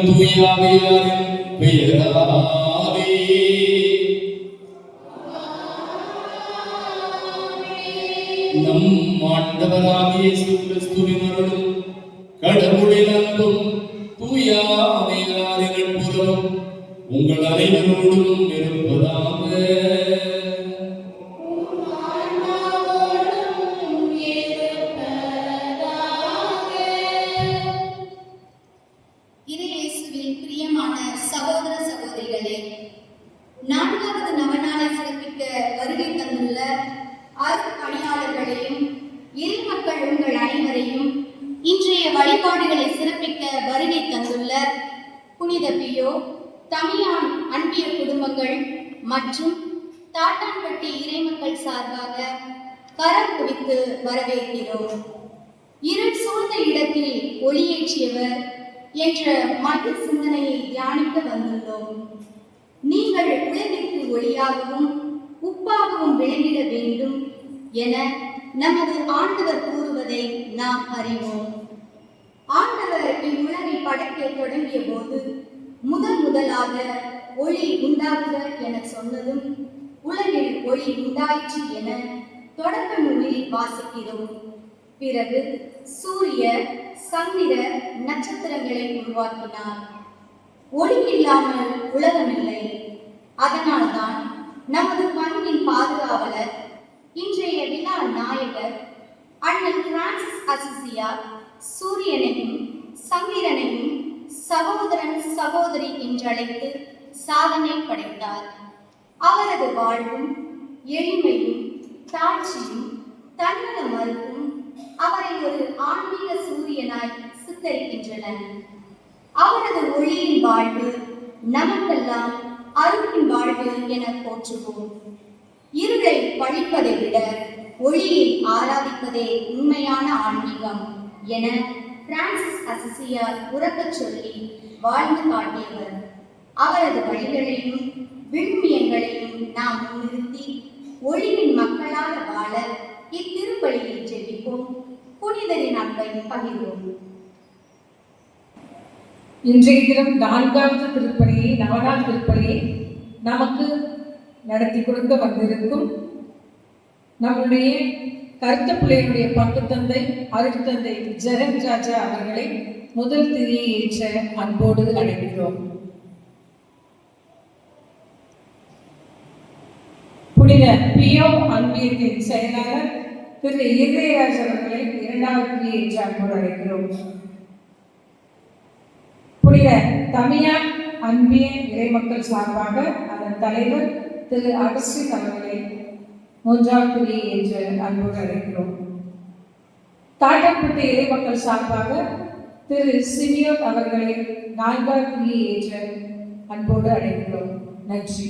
தூயாவியாரின் பெயராலே. நம் ஆண்டவராகிய இயேசு கிறிஸ்துவின் அருளும் கடவுளின் அன்பும் தூயாவியாரின் நட்புறவும் உங்கள் அனைவரோடும் இருப்பதாக. நான்காவது நவநாளை சிறப்பிக்க வருகை தந்துள்ள அருட்பணியாளர்களையும் இறைமக்கள் உங்கள் அனைவரையும் இன்றைய வழிபாடுகளை சிறப்பிக்க வருகை தந்துள்ள புனித பியோ, தமிழான் அன்பிய குடும்பங்கள் மற்றும் தாட்டான்பட்டி இறைமக்கள் சார்பாக கரம் குவித்து வரவேற்கிறோம். இருள் சூழ்ந்த இடத்தில் ஒளியேற்றியவர் என்ற மைய சிந்தனையை தியானிக்க வந்துள்ளோம். நீங்கள் உலகிற்கு ஒளியாகவும் உப்பாகவும் விளங்கிட வேண்டும் என நமது ஆண்டவர் கூறுவதை நாம் அறிவோம். ஆண்டவர் இவ்வுலகை படைக்க தொடங்கிய போது முதலாக ஒளி உண்டாகுக என சொன்னதும் உலகில் ஒளி உண்டாயிற்று என தொடக்க நூலில் வாசிக்கிறோம். பிறகு சூரிய, சந்திர, நட்சத்திரங்களை உருவாக்கினார். ஒளி இல்லாமல் உலகமில்லை. அதனால்தான் நமது பண்பின் பாதுகாவலர், இன்றைய விழா நாயகர் அண்ணல் பிரான்சிஸ் அசிசியார் சூரியனையும் சந்திரனையும் சகோதரன் சகோதரி என்றழைத்து சாதனை படைத்தார். அவரது வாழ்வும் எளிமையும் தாட்சியும் தன்னல மறுப்பும் அவரை ஒரு ஆன்மீக சூரியனாய் சித்தரிக்கின்றன. அவரது ஒளியின் வாழ்வு நமக்கெல்லாம் அருளின் வாழ்வு என போற்றுவோம். இருளை பழிப்பதை விட ஒளியை ஆராதிப்பதே உண்மையான ஆன்மீகம் என பிரான்சிஸ் அசிசியார் உறக்கச் சொல்லி வாழ்ந்து காட்டியவர். அவரது வழிகளையும் விழுமியங்களையும் நாம் முன்னிறுத்தி ஒளியின் மக்களாக வாழ இத்திருப்பலியில் ஜெபிப்போம். புனிதரின் அன்பை பகிர்வோம். இன்றைய தினம் 4வது திருப்பலியை, நவநாள் திருப்பலியை நமக்கு நடத்தி கொடுக்க வந்திருக்கும் நம்முடைய கருத்த பிள்ளையுடைய பங்கு தந்தை அருட்தந்தை ஜெரன் ராஜா அவர்களை முதல் திரியை ஏற்ற அன்போடு அழைக்கிறோம். புனித பியோ அன்பியத்தின் செயலாளர் திரு இருதயராஜ் அவர்களை 2வது திரியை ஏற்ற அன்போடு அழைக்கிறோம். புனித தமிழான் அன்பிய இறைமக்கள் சார்பாக அதன் தலைவர் திரு அகஸ்டின் அவர்களை 3வது திரியை ஏற்று அன்போடு அழைக்கிறோம். தாட்டான்பட்டி இறைமக்கள் சார்பாக திரு சிமியோன் அவர்களை 4வது திரியை ஏற்று அன்போடு அழைக்கிறோம். நன்றி.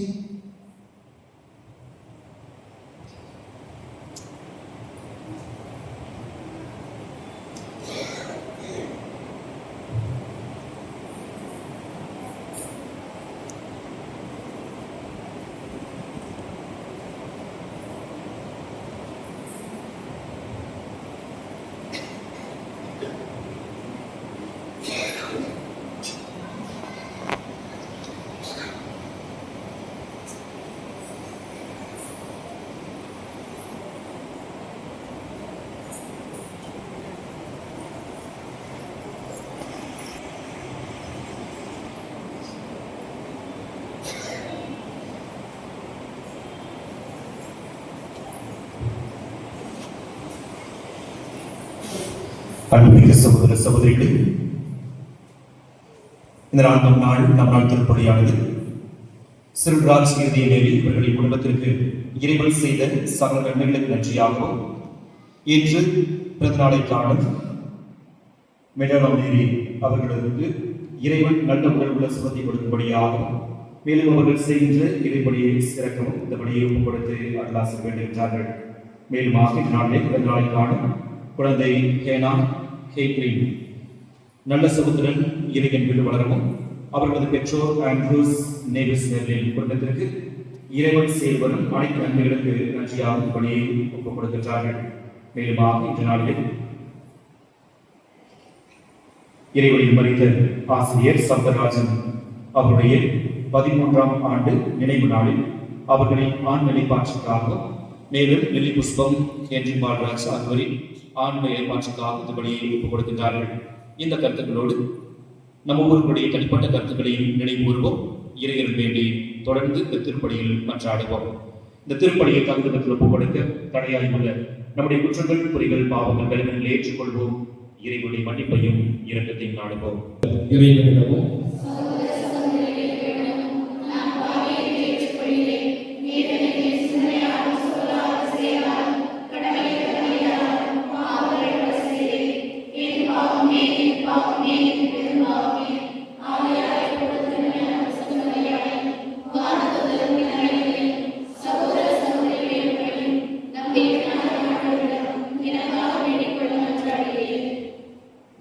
அன்புமிக்க சகோதர சகோதரிகளே, இந்த 4ஆம் நாள் நம் நாள் திருப்பலியானது சிறுராஜ் இறுதிய மேலே இவர்களின் குடும்பத்திற்கு இறைவன் செய்த சகல நன்மைகளுக்கு நன்றியாகவும், இன்று பிறந்த நாளை காணும் மேரி அவர்களுக்கு இறைவன் நல்ல உடலுள்ள சுகத்தை கொடுக்கும்படியாகவும், மேலும் அவர்கள் செய்கின்ற இறைப்படியை சிறக்கவும் இந்த பணியை ஒப்புக் கொடுத்து அருளாச வேண்டுகின்றார்கள். மேலும் நாளிலே பிறந்த நாளை காணும் குழந்தை ஹேனா ஹேக்லின் நல்ல சுகத்துடன் இறைவன் வளரவும், அவர்களது பெற்றோர் ஆண்ட்ரூஸ் நேவிஸ் குடும்பத்திற்கு இறைவன் செய்வரும் அனைத்து நன்மைகளுக்கு நன்றியாகும் பணியை ஒப்புக் கொடுக்கின்றார்கள். மேலும் இன்று நாளில் இறைவனில் மறித்த ஆசிரியர் சவுந்தரராஜன் அவருடைய 13ஆம் ஆண்டு நினைவு நாளில் அவர்களின் ஆண் நிலைப்பாட்சிக்காக, மேலும் லில்லி புஷ்பம் என்று பால்ராஜ் ஆகியோரின் ஆண்மை ஏற்பாட்சிக்காக இந்த பலியை ஒப்புக் கொடுக்கின்றார்கள். இந்த கருத்துக்களோடு நம்ம ஊர்களுடைய தனிப்பட்ட கருத்துக்களையும் நினைவு கூறுவோம். இறைவன் வேண்டி தொடர்ந்து இந்த திருப்பலியில் மன்றாடுவோம். இந்த திருப்பலியை தகுந்தத்தில் ஒப்புக் கொடுக்க தடையாய் உள்ள நம்முடைய குற்றங்கள், குறிகள், பாவங்கள் பலவீனங்களை ஏற்றுக்கொள்வோம். இறைவனுடைய மன்னிப்பையும் இரக்கத்தையும் நாடுவோம். இறைவனிடமும்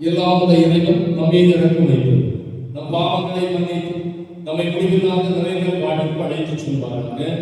எல்லாம் இறைவன் நம்மை இறக்கம் வைத்து நம் பாவங்களை மன்னித்து நம்மை முடிவில்லாத நிறைந்த வாழ்வுக்கு அழைத்து செல்வார்கள்.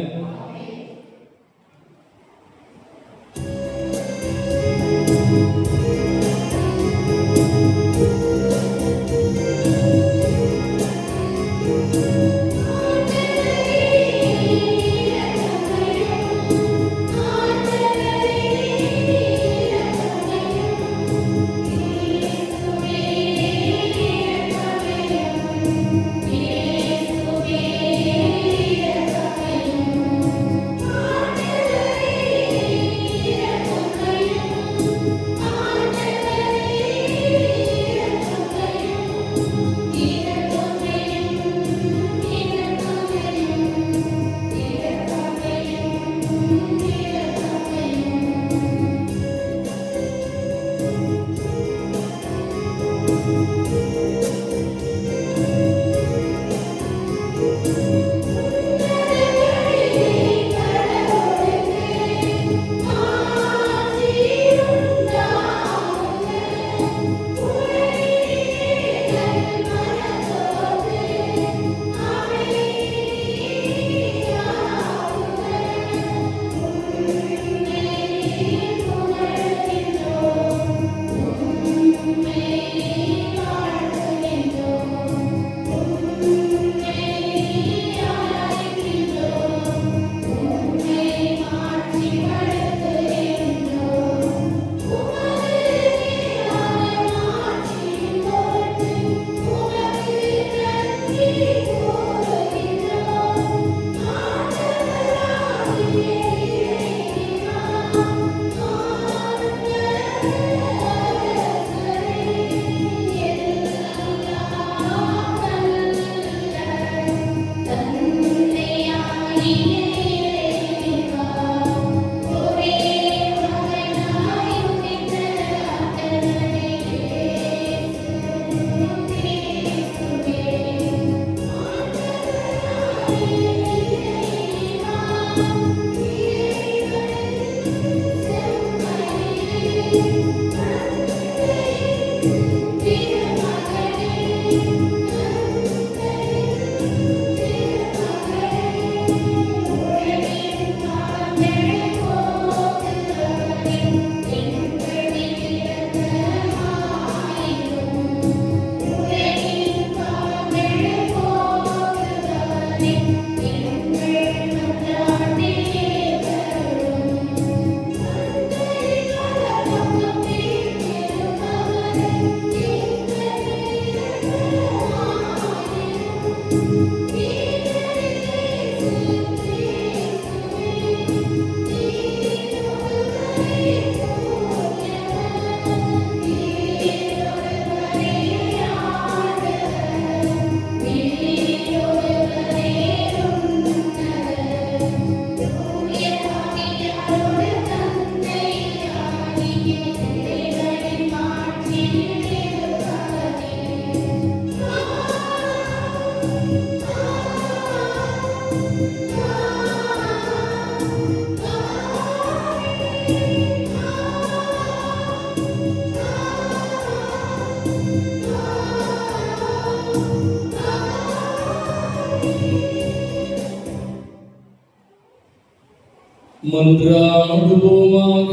மன்றாடுவோமாக.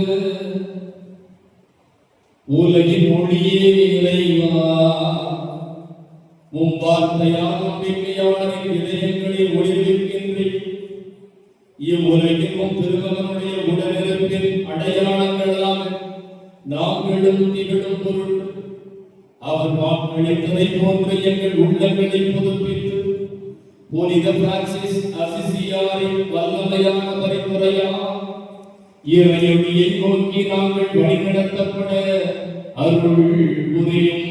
உலகின் மொழியே இறைவா, உம் வார்த்தையால் நம்பிக்கையாளரின் இதயங்களில் ஒளிர்விக்கின்றேன். இவ்வுலகிலும் திருமகனுடைய உடனிருப்பின் அடையாளங்களாக நாங்களும் திகழும் பொருள் அவர் வாக்களித்ததை போன்ற எங்கள் உள்ளங்களை புதுப்பித்து புனித பிரான்சிஸ் அசிசியாரின் வல்லமையான பரிந்துரையால் இறையொளியை நோக்கி நாங்கள் வழிநடத்தப்பட அருள் புரியும்.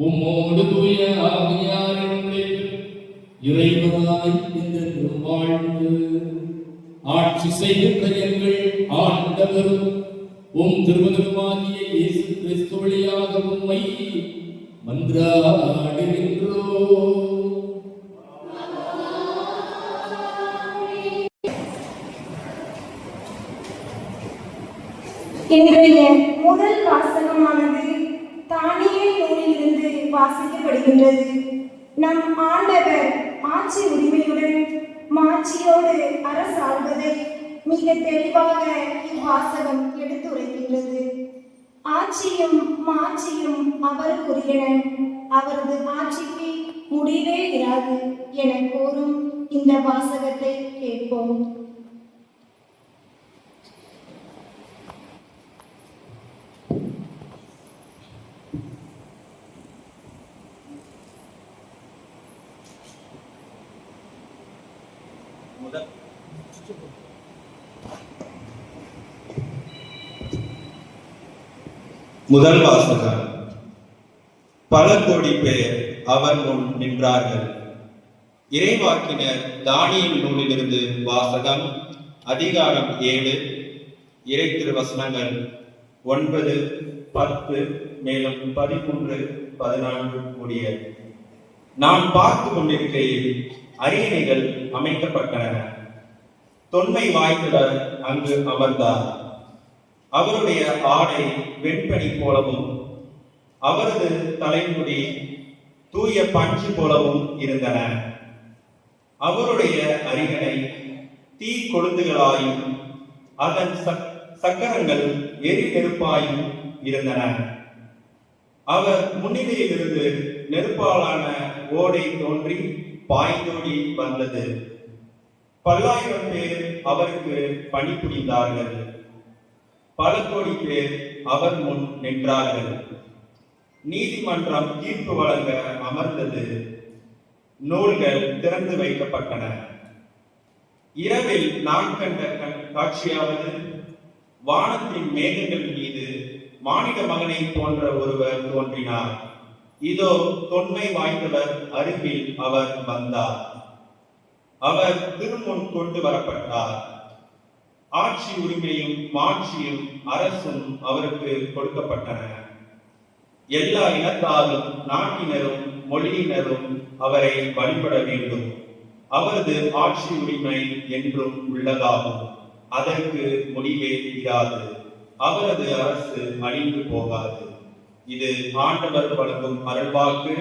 உம்மோடு தூய ஆவியாரின் இறைவனாய் என்றென்றும் வாழ்ந்து ஆட்சி செய்கின்ற எங்கள் ஆண்டவரும் உம் திருமகனுமாகிய இயேசு கிறிஸ்து வழியாக உம்மை மன்றாடுகின்றோம். இன்றைய முதல் வாசகமானது தானியேல் நூலிலிருந்து வாசிக்கப்படுகின்றது. நம் ஆண்டவர் ஆட்சி உரிமையுடன் மாட்சியோடு அரசாள்வதை மிக தெளிவாக இவ்வாசகம் எடுத்துரைக்கின்றது. ஆட்சியும் மாட்சியும் அவருக்குரியன, அவரது ஆட்சிக்கு முடிவே இராது என கூறும் இந்த வாசகத்தை கேட்போம். முதல் வாசகம். பல கோடி பேர் அவர் முன் நின்றார்கள். இறைவாக்கினர் தானியேல் நூலிலிருந்து வாசகம். அதிகாரம் 7, இறை திருவசனங்கள் 9, 10 மேலும் 13, 14 கூடிய. நான் பார்த்து கொண்டிருக்கையில் அரியணைகள் அமைக்கப்பட்டன. தொன்மை வாய்ந்தவர் அங்கு அமர்ந்தார். அவருடைய ஆடை வெண்பனி போலவும் அவரது தலைமுடி தூய பஞ்சு போலவும் இருந்தன. அவருடைய அரியணை தீ கொழுந்துகளாயும் அதன் சக்கரங்கள் எரி நெருப்பாயும் இருந்தன. அவர் முன்னிலையிலிருந்து நெருப்பாலான ஓடை தோன்றி பாய்ந்தோடி வந்தது. பல்லாயிரம் பேர் அவருக்கு பணிபுரிந்தார்கள். பல கோடி பேர் அவர் முன் நின்றார்கள். நீதிமன்றம் தீர்ப்பு வழங்க அமர்ந்தது. நூல்கள் திறந்து வைக்கப்பட்டன. இரவில் நான் கண்ட காட்சியாவது, வானத்தின் மேகங்கள் மீது மானிட மகனை போன்ற ஒருவர் தோன்றினார். இதோ தொன்மை வாய்ந்தவர் அருகில் அவர் வந்தார். அவர் திருமுன் கொண்டு வரப்பட்டார். ஆட்சி உரிமையும் மாட்சியும் அரசும் அவருக்கு கொடுக்கப்பட்டன. எல்லா இனத்தாரும் நாட்டினரும் மொழியினரும் அவரை வழிபட வேண்டும். அவரது ஆட்சி உரிமை என்றும் உள்ளதாகும். அதற்கு முடிவே இராது. அவரது அரசு அழிந்து போகாது. இது ஆண்டவர் வழங்கும் அருள்வாக்கு.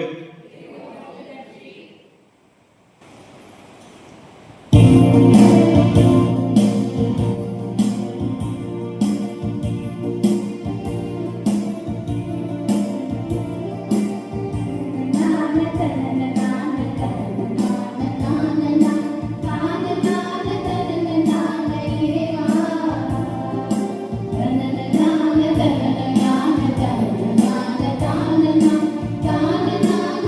Na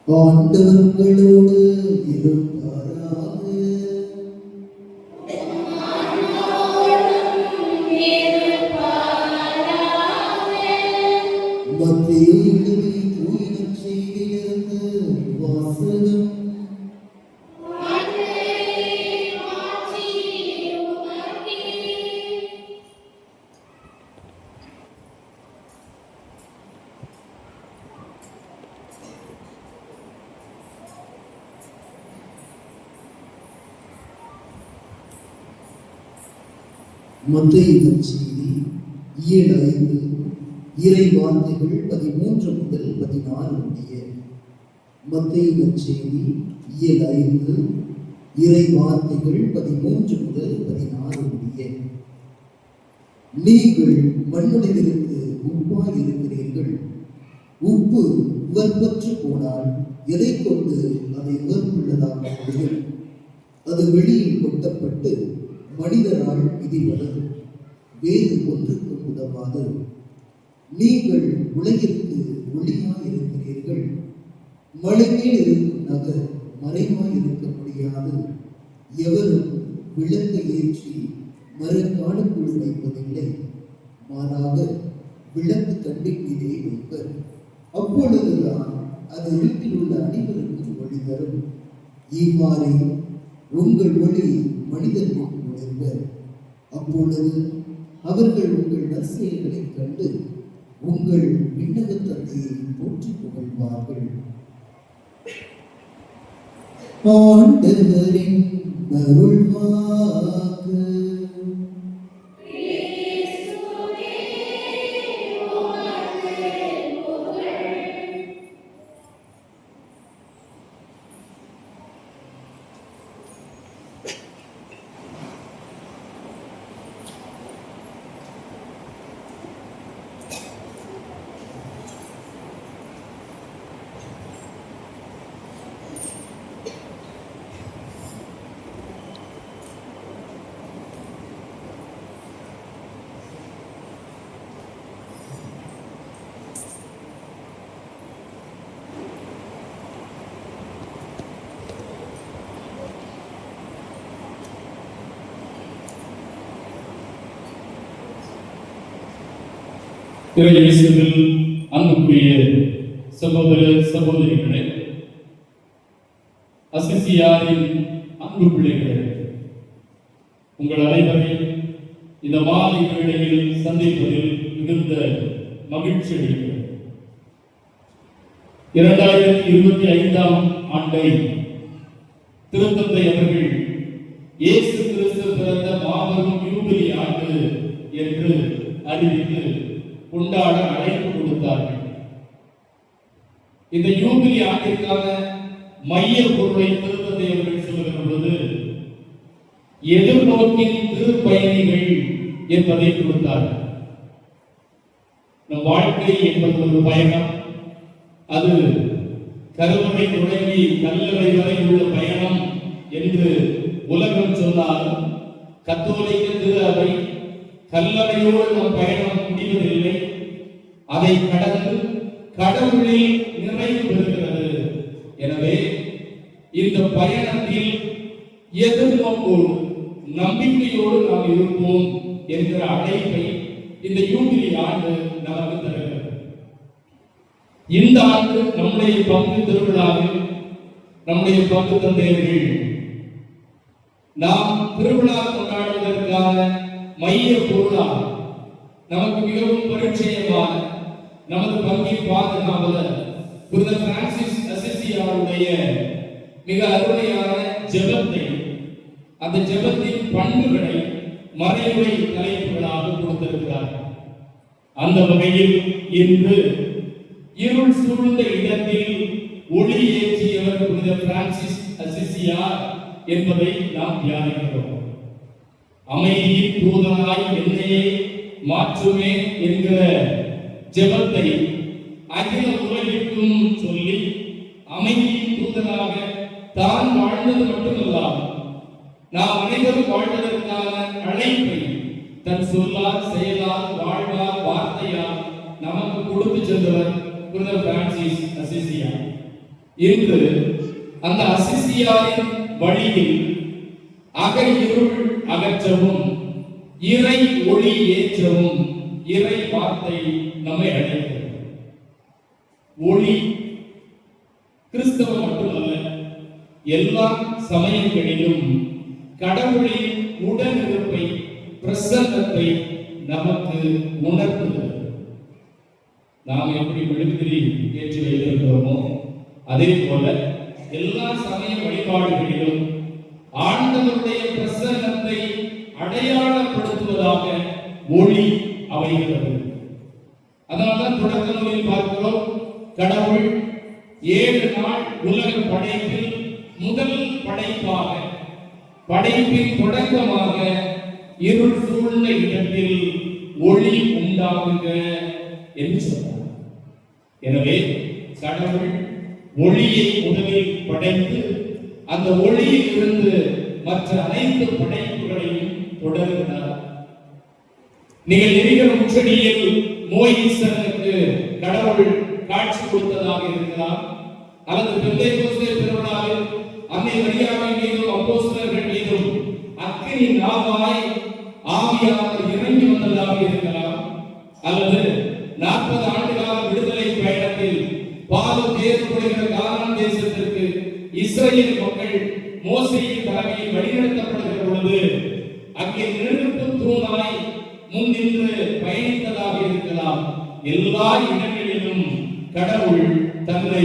ஆண்டவர்களோடு இருப்பாராக. மத்தேயு எழுதிய தூய நற்செய்தியிலிருந்து வாசகம். மத்தேயு நற்செய்தி 7:5 இறை வார்த்தைகள் 13 முதல் 14 முடிய. மத்தேயு நற்செய்தி 7:5 இறை வார்த்தைகள் 13 முதல் 14 முடிய. நீங்கள் மண்ணுலகிற்கு உப்பாய் இருக்கிறீர்கள். உப்பு உவர்ப்பற்று போனால் எதை கொண்டு அதை உவர்ப்புள்ளதாக முடியும்? அது வெளியில் கொட்டப்பட்டு மனிதரால் மிதிபடும், வேறு ஒன்றுக்கும் உதவாது. நீங்கள் உலகிற்கு ஒளியாய் இருக்கிறீர்கள். மலைமேல் இருக்கும் நகர் மறைவாய் இருக்க முடியாது. எவரும் விளக்கை ஏற்றி மரக்காலுக்குள் வைப்பதில்லை, மாறாக விளக்கு தண்டின் மீதே வைப்பர். அப்பொழுதுதான் அது வீட்டில் உள்ள அனைவருக்கும் ஒளி தரும். இவ்வாறே உங்கள் ஒளி மனிதர் ஒளிர்வர். அப்பொழுது அவர்கள் உங்கள் நற்செயல்களைக் கண்டு உங்கள் விண்ணக தந்தையை போற்றிப் புகழ்வார்கள். ஆண்டவரின் அருள்வாக்கு. இறையேசுவில் அன்புக்குரிய சகோதர சகோதரிகளே, அசிசியாரின் அன்பு பிள்ளைகளே, உங்கள் அனைவரையும் இந்த மாலை வேளையில் சந்திப்பதில் மிகுந்த மகிழ்ச்சி அடைகிறேன். 2025 ஆண்டை திருத்தந்தை அவர்கள் இயேசு கிறிஸ்து பிறந்த மாபெரும் யூபிலி ஆண்டு என்று அறிவித்து கொண்டாட அழைப்பு கொடுத்தார்கள். இந்த யூபிலி ஆண்டிற்கான மைய பொருளை திருத்தந்தை அவர்கள் சொல்லுகிற பொழுது எதிர்நோக்கின் திருப்பயணிகள் என்பதை கொடுத்தார்கள். நம் வாழ்க்கை என்பது ஒரு பயணம். அது கருவறை தொடங்கி கல்லறை வரை உள்ள பயணம் என்று உலகம் சொன்னால், கத்தோலிக்க திரு அவை கல்லறையோடு நம் பயணம் முடிவதில்லை, அதை கடந்து கடவுளில் நிறைவு பெறுகிறது. எனவே இந்த பயணத்தில் எதிர்நோக்கோடு நம்பிக்கையோடு நாம் இருப்போம் என்கிற அழைப்பை இந்த யூபிலி ஆண்டு நமக்கு தருகிறது. இந்த ஆண்டு நம்முடைய பங்கு திருவிழாவில் நம்முடைய பங்கு தந்தையர்கள் நாம் திருவிழா கொண்டாடுவதற்கான மைய பொருளாக நமக்கு மிகவும் பரிச்சயமான நமது பங்கின் பாதுகாவலர் புனித பிரான்சிஸ் அசிசியாருடைய மிக அருமையான ஜெபத்தை, அந்த ஜெபத்தின் பண்புகளை மறைமுறை தலைப்புகளாக கொடுத்திருக்கிறார்கள். அந்த வகையில் இன்று இருள் சூழ்ந்த இடத்தில் ஒளி ஏற்றியவர் புனித பிரான்சிஸ் அசிசியார் என்பதை நாம் தியானிக்கிறோம். அமைதியின் தூதனாய் என்னையே மாற்றுமே என்கிற ஜெபத்தை அகில உலகிற்கும் சொல்லி அமைதியின் தூதனாக தான் வாழ்ந்தது மட்டுமல்லாமல் நாம் அனைவரும் வாழ்வதற்கான அழைப்பை தன் சொல்லால், செயலால், வாழ்வால், வார்த்தையால் நமக்கு கொடுத்து சென்றவர் புனித பிரான்சிஸ் அசிசியார். இன்று அந்த அசிசியாரின் வழியில் அக இருள் அகற்றவும், இறை ஒளி ஏற்றவும் இறை வார்த்தை நம்மை அழைக்கிறது. ஒளி கிறிஸ்தவம் மட்டுமல்ல, எல்லா சமயங்களிலும் கடவுளின் உடனிருப்பை, பிரசன்னத்தை நமக்கு உணர்த்துகிறது. நாம் எப்படி மெழுகுதிரி ஏற்றி வைத்திருக்கிறோமோ அதே போல எல்லா சமய வழிபாடுகளிலும் ஆண்டவருடைய பிரசன்னத்தை அடையாளப்படுத்துவதாக ஒளி அமைகிறது. அதனால்தான் தொடக்க நூலில் பார்க்கிறோம், கடவுள் 7 நாள் உலக படைப்பில் முதல் படைப்பாக, படைப்பின் தொடக்கமாக இருள் சூழ்ந்த இடத்தில் ஒளி உண்டாகுக என்று சொன்னார். எனவே கடவுள் ஒளியை முதலில் படைத்து அந்த ஒளியில் இருந்து மற்ற அனைத்து படைப்புகளையும் தொடர்கிறார். நீங்கள் எரிகிற முச்சடியில் மோயிசனுக்கு கடவுள் காட்சி கொடுத்ததாக இருக்கலாம், அல்லது பெந்தேகோஸ்தே திருவிழாவில் அன்னை மரியாவின் மீதும் அப்போஸ்தலர்கள் மீதும் அக்கினி நாவாய் ஆவியானவர் இறங்கி வந்ததாக இருக்கலாம், அல்லது 40 ஆண்டுகால விடுதலை பயணத்தில் பாலும் தேர்வுபடுகிற கானான் தேசத்திற்கு இஸ்ரேல் மக்கள் மோசேயின் தலைமையில் வழிநடத்தப்படுகிற பொழுது அங்கே நெருப்பு தூணாய் முன்னின்று பயணித்ததாக இருக்கலாம். எல்லா இடங்களிலும் கடவுள் தன்னை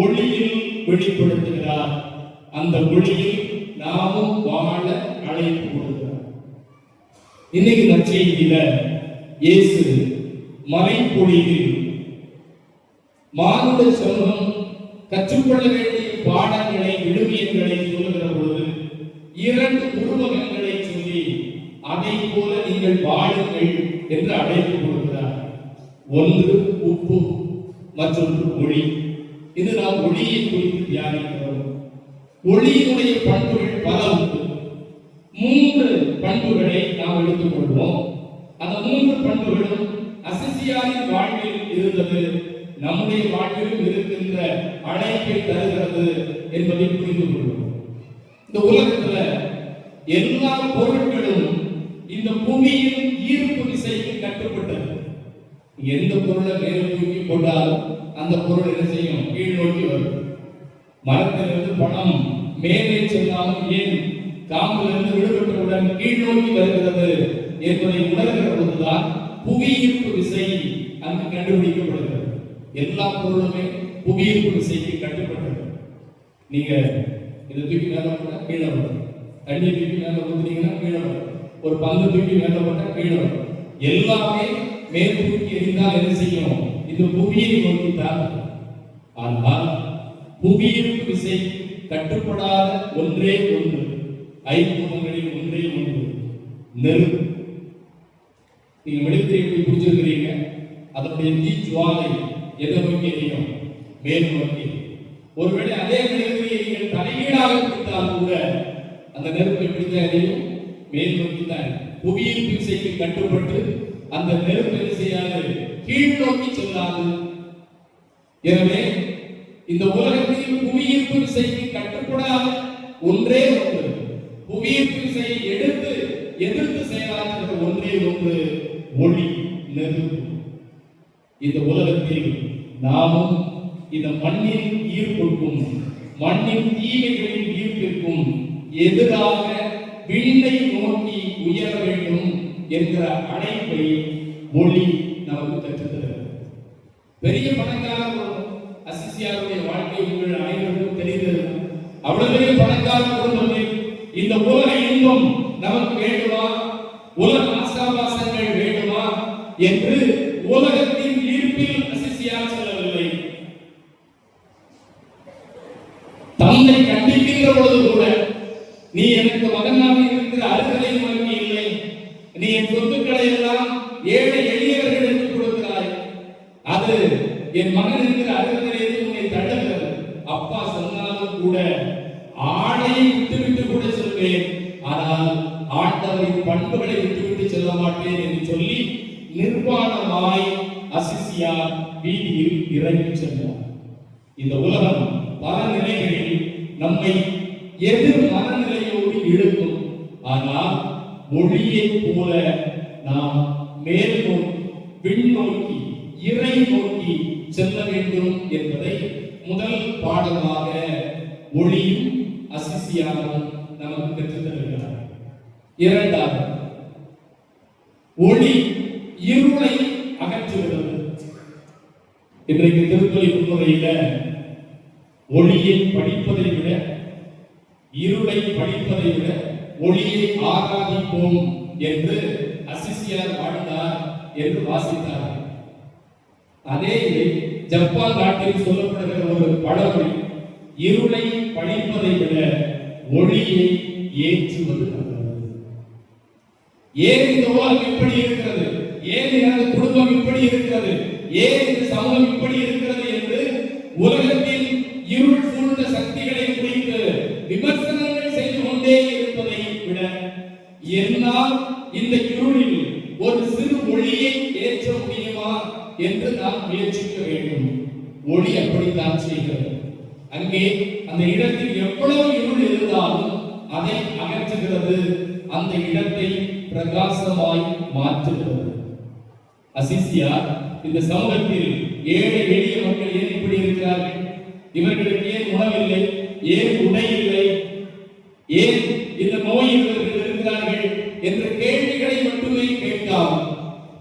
ஒளியில் வெளிப்படுத்துகிறார். அந்த ஒளியில் நாமும் வாழ அழைப்பு கொடுக்கிறார். இன்னைக்கு நற்செய்தியில இயேசு மலைப்பொழியில் மானுட சமூகம் கற்றுக்கொள்ள வேண்டிய பாடங்களை, விழுமியங்களை சொல்லுகிற பொழுது 2 உருவகங்களை சொல்லி அதை போல நீங்கள் வாழுங்கள் என்று அழைப்பு கொடுக்கிறார். ஒன்று உப்பு, மற்றொன்று ஒளி. இது நாம் ஒளியை குறித்து தியானிக்கிறோம். ஒளியினுடைய பண்புகள் பல உண்டு. 3 பண்புகளை நாம் எடுத்துக் கொள்வோம். அந்த 3 பண்புகளும் அசிசியாரின் வாழ்வில் இருந்தது, நம்முடைய வாழ்விலும் இருக்கின்ற அழைப்பை தருகிறது என்பதை புரிந்து கொள்வோம். இந்த உலகத்துல எல்லா பொருட்களும் இந்த பூமியின் ஈர்ப்பு விசைக்கு கட்டுப்பட்டது. எந்த பொருளை மேல் தூக்கி போட்டாலும் அந்த பொருள் என்ன செய்யும்? கீழ் நோக்கி வரும். மரத்திலிருந்து பழம் மேலே செல்லாமல் ஏன் காம்பிலிருந்து விடுபட்டவுடன் கீழ் நோக்கி வருகிறது என்பதை உணர்கிற பொழுதுதான் புவியீர்ப்பு விசை அங்கு கண்டுபிடிக்கப்படுகிறது. எல்லா பொருளுமே புவியீர்ப்பு விசைக்கு கட்டுப்பட்டது. நீங்க இதை தூக்கி மேல போட்டா கீழே வரும், தண்ணி தூக்கி மேல ஊத்துனீங்கன்னா கீழே வரும், ஒரு பந்து தூக்கி மேல போட்டா கீழே வரும். எல்லாமே மேல் தூக்கி எறிந்தால் என்ன செய்யும்? இந்த புவியை நோக்கி தான். ஆனால் புவியீர்ப்பு விசை கட்டுப்படாத ஒன்றே ஒன்று, ஐம்பூதங்களில் ஒன்றே ஒன்று, நெருப்பு. நீங்க மெழுகுதிரி பிடிச்சிருக்கிறீங்க, அதனுடைய தீ ஜுவாலை எதை நோக்கி எரியும்? மேல் நோக்கி. ஒருவேளை அதே மெழுகுதிரியை நீங்கள் தலைகீழாக பிடித்தால் கூட அந்த நெருப்பு எப்படிதான் எரியும்? மேல் நோக்கி தான். புவியீர்ப்பு விசைக்கு கட்டுப்பட்டு அந்த நெருப்பு என்ன செய்யாது? கீழ் நோக்கி செல்லாது. எனவே இந்த உலகத்தில் புவியீர்ப்பு விசைக்கு கட்டுப்படாத ஒன்றே ஒன்று, புவியீர்ப்பு விசையை எதிர்த்து செயலாற்றுகிற ஒன்றே ஒன்று, ஒளி, நெருப்பு. இந்த உலகத்தில் நாமும் இந்த மண்ணின் ஈர்ப்புக்கும் மண்ணின் தீமைகளின் ஈர்ப்பிற்கும் எதிராக விண்ணை நோக்கி உயர வேண்டும் என்கிற அழைப்பை ஒளி நமக்கு கற்றுத்தருகிறது. பெரிய பணக்கார அசிசியாருடைய வாழ்க்கை உங்கள் அனைவருக்கும் தெரிந்தது. அவ்வளவு பெரிய பணக்கார குடும்பத்தில் இந்த உலக இன்பம் நமக்கு வேண்டுமா, உலக ஆசாபாசங்கள் வேண்டுமா என்று உலகத்தின் ஈர்ப்பில் அசிசியார் செல்லவில்லை. தந்தை கண்டிக்கின்ற பொழுது கூட, நீ எனக்கு மகனாக இருக்கிற அருகதை உனக்கு இல்லை, நீ என் சொத்துக்களை எல்லாம் ஏழை எளியவர்களுக்கு கொடுக்கிறாய், அது என் மகன் இருக்கிற அருகதையிலிருந்து உன்னை தடுக்கிறது. அப்பா சொன்னாலும் கூட ஆணையை விட்டுவிட்டு கூட சொல்வேன், ஆனால் ஆண்டவரின் பண்புகளை விட்டுவிட்டு செல்ல மாட்டேன் என்று சொல்லி நிர்வாணமாய் அசிசியார் வீதியில் இறங்கி சென்றார். இந்த உலகம் பல நிலைகளில் நம்மை எதிர் மனநிலையோடு இழுக்கும். ஆனால் ஒளியை போல நாம் மேல் நோக்கி, விண்ணோக்கி, இறை நோக்கி செல்ல வேண்டும் என்பதை முதல் பாடமாக ஒளியும் அசிசியாரும் நமக்கு கற்றுத் தருகிறார். இரண்டாவது, ஒளி இருளை அகற்றுகிறது. இன்றைக்கு திருப்பலி முன்னுரையில ஒளியை படிப்பதை விட, இருளை படிப்பதை விட ஒளியை ஆராதிப்போம் என்று அசிசியார் வாழ்ந்தார் என்று வாசித்தார். அதே ஜப்பான் நாட்டில் சொல்லப்படுகிற ஒரு பழமொழி, இருளை படிப்பதை விட ஒளியை ஏற்றுவது நல்லது. ஏன் இந்த உலகம் இப்படி இருக்கிறது, ஏன் எனது குடும்பம் இப்படி இருக்கிறது, ஏன் இந்த சமூகம் இப்படி இருக்கிறது என்று உலகத்தில் இருள் சூழ்ந்த சக்திகளை குறித்து விமர்சனங்கள் செய்து கொண்டே இருப்பதை விட, என்னால் இந்த இருளில் ஒரு சிறு ஒளியை ஏற்ற முடியுமா என்று நாம் முயற்சிக்க வேண்டும். ஒளி அப்படித்தான் செய்கிறது. அங்கே அந்த இடத்தில் எவ்வளவு இருள் இருந்தாலும் அதை அகற்றுகிறது, அந்த இடத்தை பிரகாசமாய் மாற்றுகிறது. அசிசியார் இந்த சமூகத்தில் ஏழை எளிய மக்கள் ஏன் இப்படி இருக்கிறார்கள், இவர்களுக்கு ஏன் உணவில்லை, ஏன் உடை இல்லை, ஏன் இந்த நோய் இவர்கள் இருக்கிறார்கள் என்ற கேள்விகளை மட்டுமே கேட்காமல்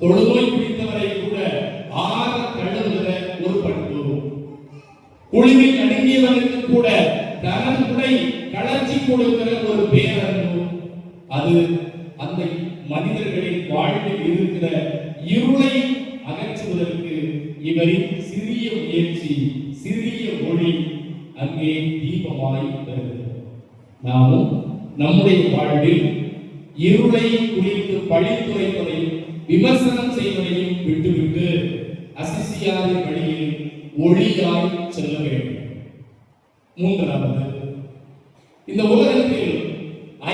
தொழுநோய் பிடித்தவரை கூட ஆற தழுவுகிற ஒரு பண்பு, குழுவில் அடங்கியவனுக்கு கூட தனது உடை கலர்ச்சி கொடுக்கிற ஒரு பேரன்பு, அது அந்த மனிதர்களின் வாழ்வில் இருக்கிற இருளை அகற்றுவதற்கு இவரின் சிறிய முயற்சி, சிறிய ஒளி அங்கே தீபமாய் வருகிறது. நாமும் நம்முடைய வாழ்வில் இருளை குறித்து பழித்துரைப்பதையும் விமர்சனம் செய்வதையும் விட்டுவிட்டு அசிசியாரின் வழியில் ஒளியாய் செல்ல வேண்டும். மூன்றாவது, இந்த உலகத்தில்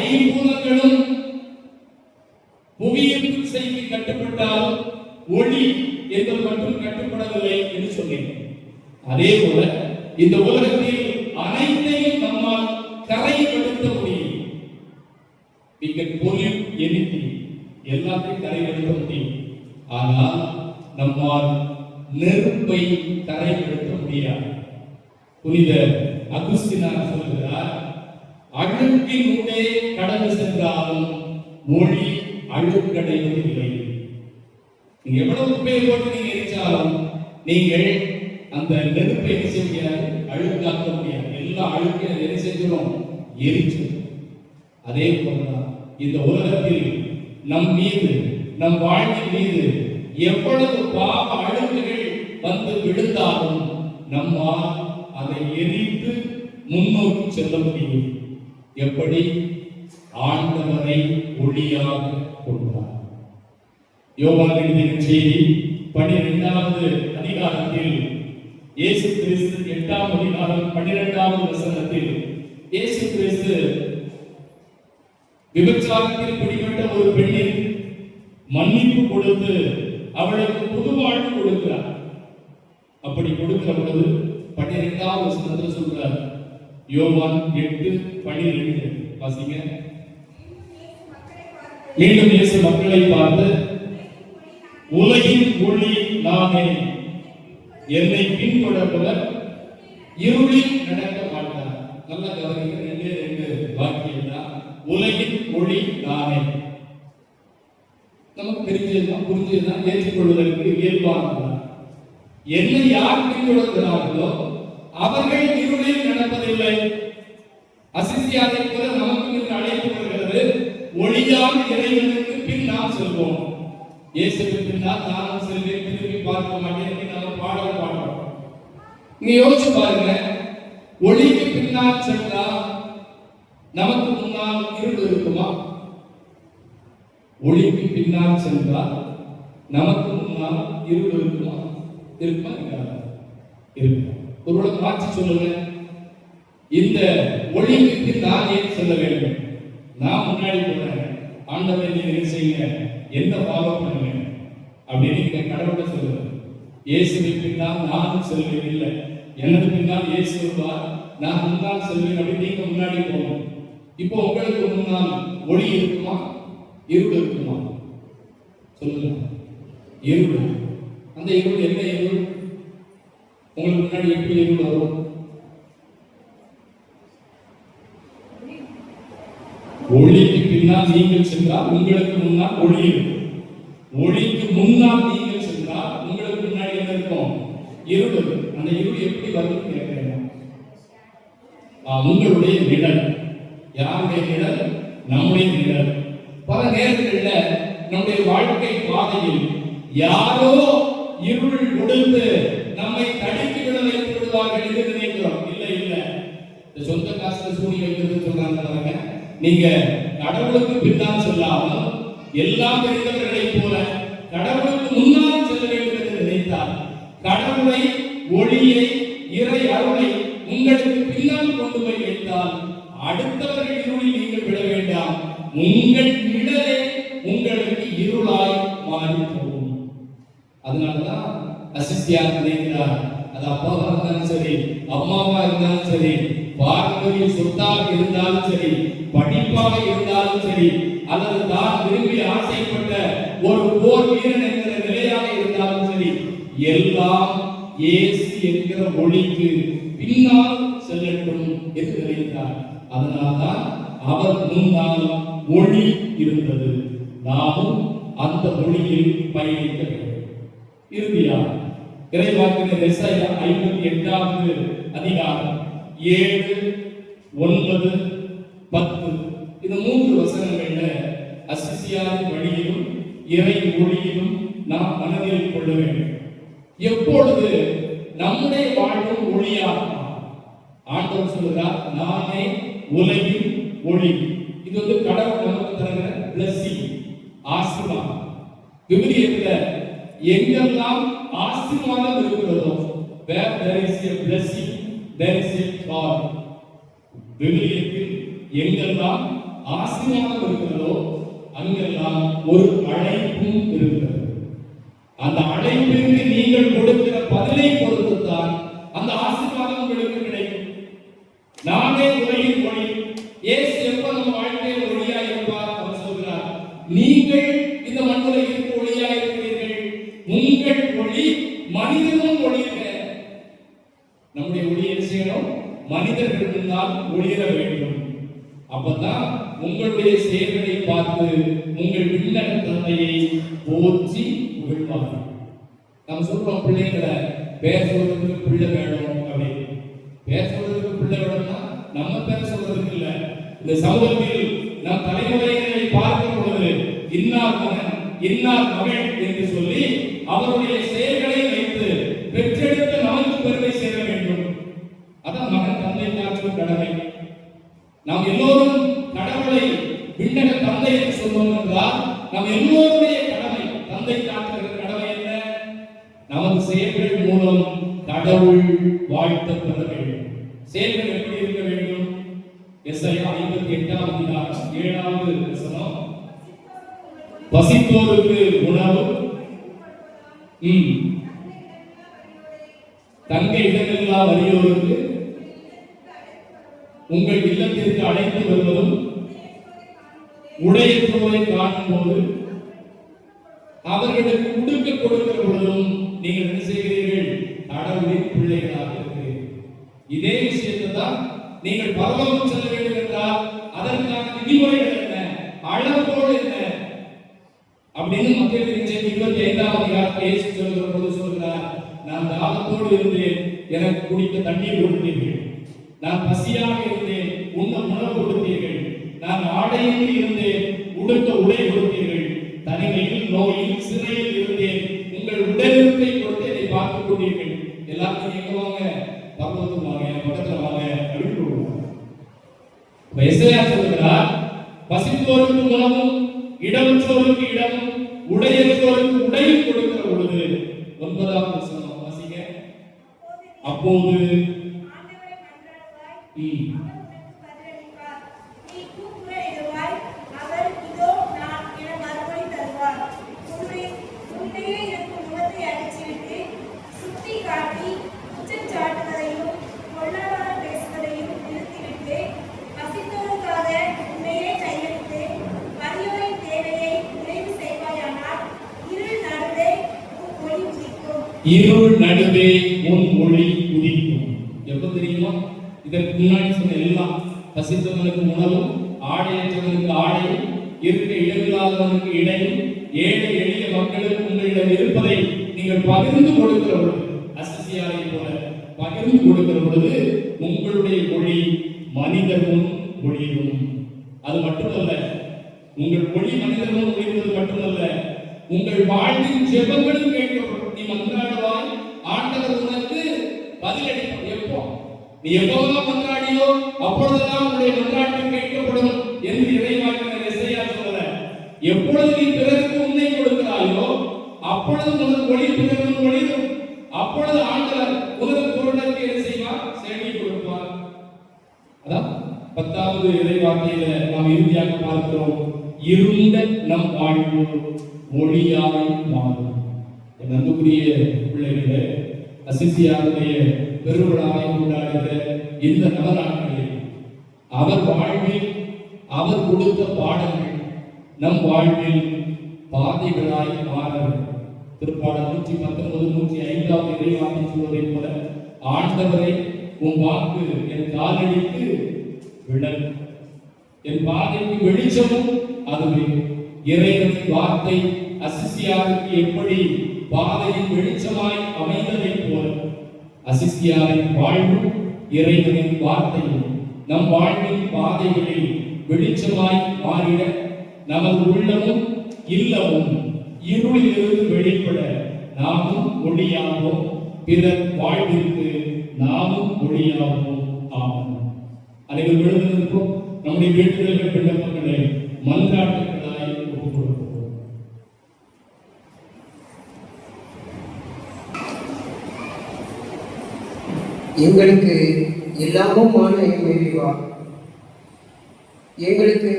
ஐம்பூதங்களும் புவியீர்ப்பு விசைக்கு கட்டுப்பட்டால் ஒளி என்பது மட்டும் கட்டுப்படவில்லை என்று சொன்னேன். அதே போல இந்த உலகத்தில் அனைத்தையும் நம்மால் கரைப்படுத்த முடியும். We can pollute anything, எல்லாத்தையும் கரைப்படுத்த முடியும். ஆனால் நம்மால் நெருப்பை கரைப்படுத்த முடியாது. புனித அகுஸ்தினார் சொல்கிறார், அழுக்கின் உள்ளே கடந்து சென்றாலும் ஒளி அழுக்கடைவதில்லை. நீங்க எவ்வளவு உப்பையை போட்டு நீங்க எரிச்சாலும் நீங்கள் அந்த நெருப்பை என்ன செய்ய முடியாது, அழுக்காக்க முடியாது. எல்லா அழுக்கையும் என்ன செஞ்சிடும், எரிச்சு. அதே போலதான் இந்த உலகத்தில் நம் மீது, நம் வாழ்வின் மீது எவ்வளவு பாவ அழுக்குகள் வந்து விழுந்தாலும் நம்மால் அதை எரித்து முன்னோக்கி செல்ல முடியும். எப்படி? ஆண்டவரை ஒளியாக கொண்டார். யோவான் எழுதின செய்தி 12வது அதிகாரத்தில் இயேசு கிறிஸ்து 8ஆம் அதிகாரம் 12வது வசனத்தில் இயேசு கிறிஸ்து விபச்சாரத்தில் பிடிபட்ட ஒரு பெண்ணின் மன்னிப்பு கொடுத்து அவளுக்கு புது வாழ்வு கொடுக்கிறார். அப்படி கொடுக்கிற பொழுது 12வது வசனத்தில் சொல்றார், யோவான் 8:12 வாசிங்க. மீண்டும் இயேசு மக்களை பார்த்து, உலகின் ஒளி நானே, என்னை பின்தொடர்பவர் இருளில் நடக்க மாட்டார். நல்ல கவனிக்க, 2 வாக்கியம் தான். உலகின் ஒளி நானே. நமக்கு தெரிஞ்சதுதான், புரிஞ்சதுதான், ஏற்றுக்கொள்வதற்கு இயல்பானதுதான். என்னை யார் பின்தொடர்கிறார்களோ அவர்கள் இருளில் நடப்பதில்லை. அசிசியாரை போல நமக்கு இன்று அழைப்பு வருகிறது, ஒளியால் இறைவனுக்கு பின் நாம் செல்வோம். இயேசுக்கு பின்னால் நானும் செல்வேன், திரும்பி பார்க்க மாட்டேன் என்று நாம் பாடல் பாடுறோம். நீங்க யோசிச்சு பாருங்க, ஒளிக்கு பின்னால் சென்றா நமக்கு முன்னால் இருள் இருக்குமா? ஒளிக்கு பின்னால் சென்றால் நமக்கு முன்னால் இருள் இருக்குமா? இருக்குமா? இருக்கு. ஒருவேளை மாற்றி சொல்லுங்க, இந்த ஒளிக்கு பின்னால் ஏன் செல்ல வேண்டும்? நான் முன்னாடி போறேன், ஆண்டவரை நீங்க என்ன செய்யுங்க, என்ன ஃபாலோ பண்ணுங்க அப்படின்னு நீங்க கடவுளை சொல்லுங்க. இயேசுவை பின்னால் நானும் செல்வேன் இல்லை, எனது பின்னால் இயேசு வருவார், நான் முன்னால் செல்வேன் அப்படின்னு நீங்க முன்னாடி போகணும். இப்போ உங்களுக்கு முன்னால் ஒளி இருக்குமா, இருள் இருக்குமா? சொல்லுங்க. இருள். அந்த இருள் என்ன இருள்? உங்களுக்கு முன்னாடி எப்படி இருள் வரும்? ஒளிக்கு பின்னால் நீங்கள் சென்றால் உங்களுக்கு முன்னால் ஒளி இருக்கும். ஒளிக்கு முன்னால் நீங்கள் சென்றால் உங்களுக்கு முன்னாடி என்ன இருக்கும்? இருள் இருக்கும். அந்த இருள் எப்படி வரும் கேட்கிறேன். உங்களுடைய நிழல். யாருடைய நிழல்? நம்முடைய நிழல். பல நேரங்களில் நம்முடைய வாழ்க்கை பாதையில் யாரோ இருள் கொடுத்து நம்மை தடுக்கி விட வைத்து விடுவார்கள் என்று நினைக்கிறோம். இல்லை இல்லை, இந்த சொந்த காசுல சூனி வைக்கிறது சொல்றாங்க. நீங்க கடவுளுக்கு பின்னால் சொல்லாமல் எல்லாம் தெரிந்தவர்களைப் போல கடவுளுக்கு முன்னால் செல்ல வேண்டும் என்று நினைத்தால், கடவுளை, ஒளியை, இறை அருளை உங்களுக்கு பின்னால் கொண்டு போய் வைத்தால் அடுத்தவர்கள் இருளில் நீங்கள் விட வேண்டாம். உங்கள் நிழலே உங்களுக்கு இருளாய் மாறி போகும். அதனாலதான் அசிஸ்தியார் நினைக்கிறார், அது அப்பாவா இருந்தாலும் சரி, அம்மாவா இருந்தாலும் சரி, பாரம்பரிய சொத்தாக இருந்தாலும் சரி, படிப்பாக இருந்தாலும் சரி, அல்லது தான் விரும்பி ஆசைப்பட்ட ஒரு போர் வீரன் என்கிற நிலையாக இருந்தாலும் சரி, எல்லாம் இயேசு என்கிற ஒளிக்கு பின்னால் செல்லட்டும் என்று நினைத்தார். அதனால்தான் அவர் முன்னால் ஒளி இருந்தது, நாமும் அந்த ஒளியில் பயணிக்க வேண்டும். இறுதியாக இறைவாக்கினர் எசாயா 58வது அதிகாரம் 7, 9, 10 இந்த 3 வசனங்கள்ல அசிசியாரின் வழியிலும் இறை ஒளியிலும் நாம் மனதில் கொள்ள வேண்டும். எப்பொழுது நம்முடைய வாழ்வும் ஒளியாகும்? ஆண்டவர் சொல்கிறார், நானே உலகின் ஒளி. இது வந்து கடவுள் நமக்கு தருகிற blessing, ஆசீர்வாதம். விவிலியத்தில் எங்கெல்லாம் ஆசீர்வாதம் இருக்கிறதோ, where there is a blessing there is a God. விவிலியத்தில் எங்கெல்லாம் ஆசீர்வாதம் இருக்கிறதோ அங்கெல்லாம் ஒரு அழைப்பும் இருக்கிறது. அந்த அழைப்பிற்கு நீங்கள் கொடுக்கிற பதிலை பொறுத்துத்தான் அந்த ஆசீர்வாதம் உங்களுக்கு கிடைக்கும். நானே உலகின் ஒளி. இயேசு எப்ப நம்ம வாழ்க்கையில் ஒளியா இருப்பார்? அவர் சொல்கிறார், நீங்கள் இந்த மண்ணுலகிற்கு ஒளியா இருக்கிறீர்கள். உங்கள் மனிதர்கள் முன்னால் ஒளிர வேண்டும். அப்பதான் உங்களுடைய செயல்களை பார்த்து உங்கள் விண்ணக தந்தையை போற்றி புகழ்வார்கள். நம்ம சொல்றோம் பிள்ளைங்களை பேர் சொல்றதுக்கு பிள்ளை வேணும் அப்படின்னு. பேர் சொல்றதுக்கு பிள்ளை வேணும்னா நம்ம பேர் சொல்றதுக்கு இல்ல. இந்த சமூகத்தில் நம் தலைமுறைகளை பார்க்கும் பொழுது இன்னார் மகன் இன்னார் மகள் என்று சொல்லி அவருடைய செயல்களை வைத்து பெற்றெடுத்த நமக்கு பெருமை சேர வேண்டும். அதான் மகன் தந்தை காற்றும் கடமை. நாம் எல்லோரும் கடவுளை விண்ணக தந்தை என்று சொல்வோம் என்றால் நாம் எல்லோருடைய கடமை தந்தை காட்டுகிற கடமை என்ன? நமது செயல்கள் மூலம் கடவுள் வாழ்த்த பெற வேண்டும். செயல்கள் எப்படி இருக்க வேண்டும்? எஸ்ஐயா 58ஆம் அதிகாரம் 7வது வசனம், பசித்தோருக்கு உணவு, தங்க இடமில்லா வறியோருக்கு உங்கள் இல்லத்திற்கு அழைத்து வருவதும், உடையற்றோரை காணும் போது அவர்களுக்கு உடுக்க கொடுக்கிற பொழுதும் நீங்கள் என்ன செய்கிறீர்கள்? கடவுளின் பிள்ளைகளாக இருக்கிறீர்கள். இதே விஷயத்தை தான் நீங்கள் பரலோகம் செல்ல வேண்டும் என்றால் அதற்கான விதிமுறைகள் என்ன, அளவுகோல் என்ன அப்படின்னு மக்கள் 25ஆம் அதிகாரத்தில் இயேசு சொல்கிற போது சொல்கிறார், நான் தாகத்தோடு இருந்தேன், எனக்கு குடிக்க தண்ணீர் கொடுத்தீர்கள். நான் பசியாக இருந்தேன், உண்ண உணவு கொடுத்தீர்கள். நான் ஆடையின்றி இருந்தேன், உடுக்க உடை கொடுத்தீர்கள். தனிமையில், நோயில், சிறையில் இருந்தேன், உங்கள் உடலுறுப்பை கொடுத்து என்னை பார்த்துக் கொண்டீர்கள். எல்லாத்தையும் எங்க வாங்க? பரலோகத்துக்கு வாங்க, பக்கத்துல வாங்க அப்படின்னு சொல்லுவாங்க. எஸ்ஐயா சொல்கிறார், பசித்தோருக்கு உணவும், இடமற்றோருக்கு இடமும், உடையற்றோருக்கு உடையும் கொடுக்கிற பொழுது 9ஆம் வசனம் வாசிங்க. அப்போது இருள் நடுவே உன் ஒளி உதிக்கும். எப்ப தெரியுமா? இதற்கு முன்னாடி சொன்ன எல்லாம், பசித்தவனுக்கு உணவும், ஆடையற்றவனுக்கு ஆடையும், இருக்க இடமில்லாதவனுக்கு இடையும், ஏழை எளிய மக்களுக்கு உங்களிடம் இருப்பதை நீங்கள் பகிர்ந்து கொடுக்கிற பொழுது, அசிசியாரை போல பகிர்ந்து கொடுக்கிற பொழுது உங்களுடைய ஒளி மனிதர் முன் ஒளிரும். அது மட்டுமல்ல, உங்கள் ஒளி மனிதர் முன் ஒளிர்வது மட்டுமல்ல, உங்கள் வாழ்வின் ஜெபங்களும் கேட்கப்படும். நீ மன்றாடுவாய், ஆண்டவர் உனக்கு பதிலளிப்பார். எப்போ நீ எப்போதெல்லாம் மன்றாடியோ அப்பொழுதெல்லாம் உன்னுடைய மன்றாட்டு கேட்கப்படும் என்று இறைவாக்கினர் எஸ்ஐயா சொல்கிறார். எப்பொழுது நீ பிறருக்கு உன்னை கொடுக்கிறாயோ அப்பொழுது உனக்கு ஒளி பிறருக்கு ஒளிரும். அப்பொழுது ஆண்டவர் உனக்கு பொருளுக்கு என்ன செய்வார்? செவி கொடுப்பார். அதான் 10வது இறைவாக்கியில நாம் இறுதியாக பார்க்கிறோம், இருண்ட நம் வாழ்வு ஒளியாய் மாறும். என் அன்புக்குரிய பிள்ளைகளே, அசிசியாருடைய பெருவிழாவை கொண்டாடுகிற இந்த நவநாட்களில் அவர் வாழ்வில் அவர் கொடுத்த பாடங்கள் நம் வாழ்வில் பாதைகளாய் மாற வேண்டும். திருப்பாடல் 119, 105 இறைவாக்கை சொல்வதை போல, ஆண்டவரை உன் வாக்கு என் காலடிக்கு விளக்கு, என் பாதைக்கு வெளிச்சமும் அதுவே. இறைவனின் வார்த்தை அசிசியாருக்கு எப்படி பாதையின் வெளிச்சமாய் அமைந்ததை போல, அசிசியாரின் வாழ்வும் இறைவனின் வார்த்தையும் நம் வாழ்வின் பாதைகளில் வெளிச்சமாய் மாறிட, நமது உள்ளமும் இல்லமும் இருளிலிருந்து வெளிப்பட நாமும் ஒளியாவோம், பிறர் வாழ்விற்கு நாமும் ஒளியாவோம். ஆமாம். அனைவரும் எழுந்திருப்போம். நம்முடைய வேண்டுதல்கள் விண்ணப்பங்களை மன்றாட்டுகளாய் ஒப்புக் கொடுப்போம். எங்களுக்கு எல்லாமுமான இறைவா, எங்களுக்கு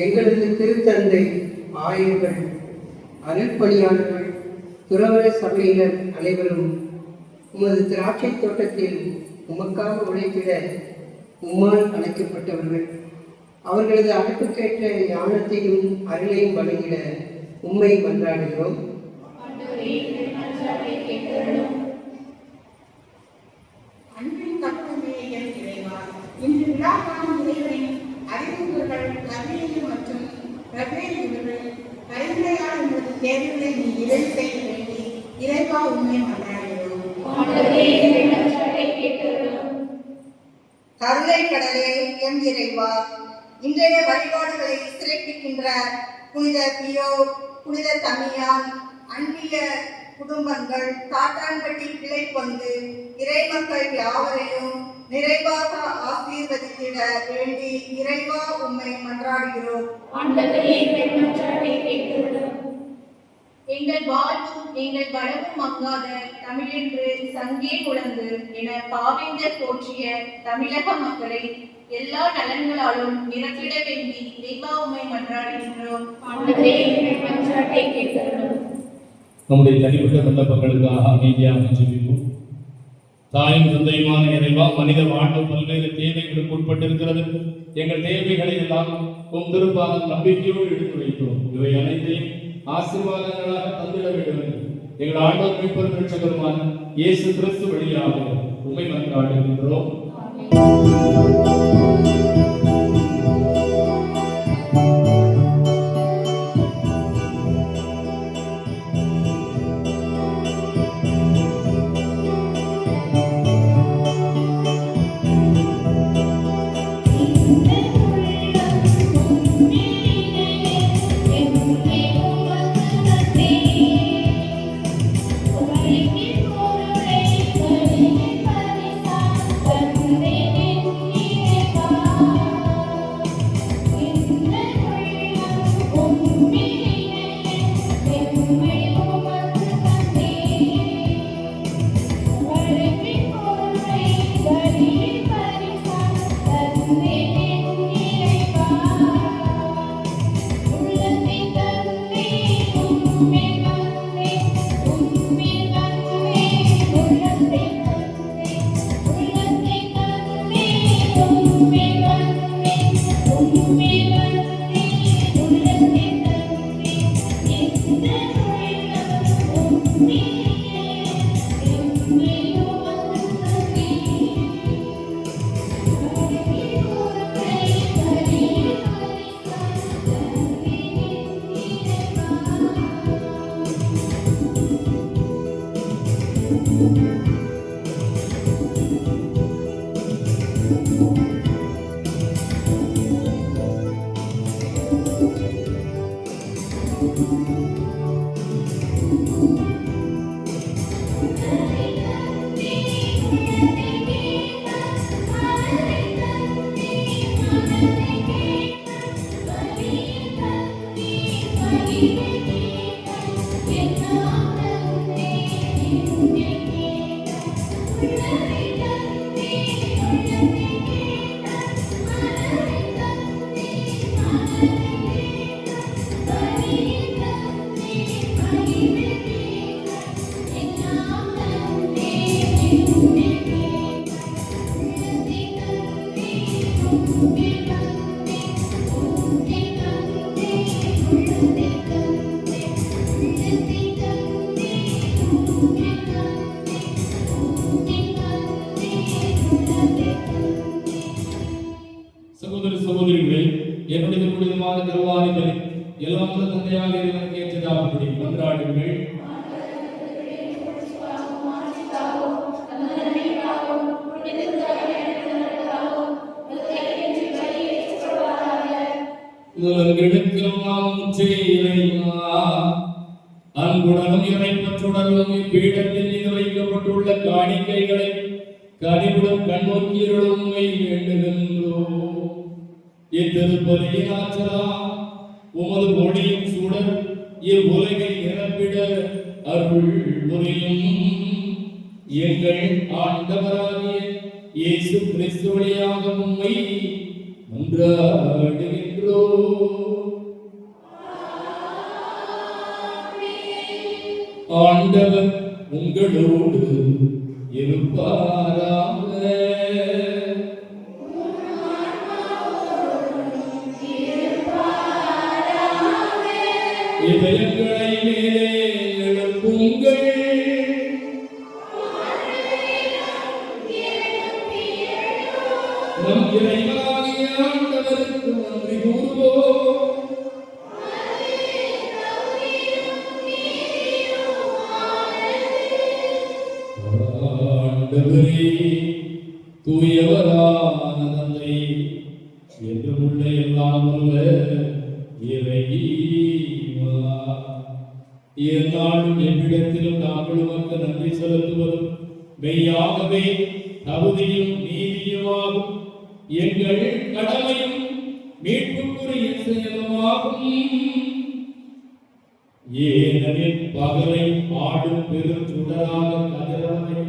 எங்களது திருத்தந்தை, ஆயர்கள், அருட்பணியாளர்கள், துறவற சபையினர் அனைவரும் உமது திராட்சை தோட்டத்தில் உமக்காக உழைத்திட உம்மால் அழைக்கப்பட்டவர்கள். அவர்களது அழைப்புக்கேற்ற ஞானத்தையும் அருளையும் வழங்கிட உம்மை மன்றாடுகிறோம். அன்பின் தத்துவமே இறைவா, எங்கள் பரிந்துரையால் உமது தேவைகளை நீ நிறைவு செய்ய வேண்டி இறைவா உண்மை மன்றாடுகிறோம். கருணை கடலே எம் இறைவா, இன்றைய வழிபாடுகளை சிறப்பிக்கின்ற புனித பியோ, புனித தமியான், அன்பிய குடும்பங்கள், தாட்டான்பட்டி கிளை பங்கு இறைமக்கள் யாவரையும் நிறைவாக ஆசீர்வதித்திட வேண்டி இறைவா உம்மை மன்றாடுகிறோம். எங்கள் வாழ்வும் எங்கள் வளமும் மங்காத தமிழென்று சங்கே முழங்கு என பாவேந்தர் போற்றிய தமிழக மக்களை எல்லா நலன்களாலும் நிரப்பிட வேண்டி இறைவா உம்மை மன்றாடுகின்றோம். நம்முடைய தனிப்பட்ட விண்ணப்பங்களுக்காக அமைதியாக ஜெபிப்போம். தாயும் தந்தையுமான இறைவா, மனித வாழ்வு பல்வேறு தேவைகளுக்கு உட்பட்டிருக்கிறது. எங்கள் தேவைகளை எல்லாம் உம் திருப்பாதம் நம்பிக்கையோடு எடுத்து வைத்தோம். இவை அனைத்தையும் ஆசீர்வாதங்களாக தந்திட வேண்டும் என்று எங்கள் ஆண்டவர் மீட்பர் இரட்சகருமான இயேசு கிறிஸ்து வழியாக உம்மை மன்றாடுகின்றோம். சகோதர சகோதரிகளே, என்னுடைய புனிதமான திருவாரிகளை எல்லாம் தந்தையாக இறைவனுக்கு ஏற்றதாகும்படி மன்றாடுங்கள். அன்புடனும் இறைப்பற்றுடனும் இப்பீடத்தில் மீது வைக்கப்பட்டுள்ள காணிக்கைகளை கனிவுடன் கண்ணோக்கியருளும் வேண்டுகின்றோம். இத்திருப்பலியின் ஆற்றலா உமது மொழியின் சூழல் இவ்வுலகை நிரப்பிட அருள் புரியும். எங்கள் ஆண்டவராகிய இயேசு கிறிஸ்து வழியாக உம்மை மன்றாடுகின்றோம். ஆண்டவர் உங்களோடு இருப்பாராக. இதயங்களை மேலே எழுப்புங்கள். நம் இறைவனாகிய ஆண்டவருக்கு நன்றி கூறுவோம். தகவலே தூயவரான தந்தை என்றும் உள்ள எல்லாம் அல்ல இறைவா, எந்நாளும் எவ்விடத்திலும் நாங்கள் உமக்கு நன்றி செலுத்துவதும் மெய்யாகவே தகுதியும் நீதியுமாகும் எங்கள் கடமையும் மீட்புக்குரிய செயலுமாகும். ஏனெனில் பகலை ஆடும் பெரும் சுடராக கதிரவனை,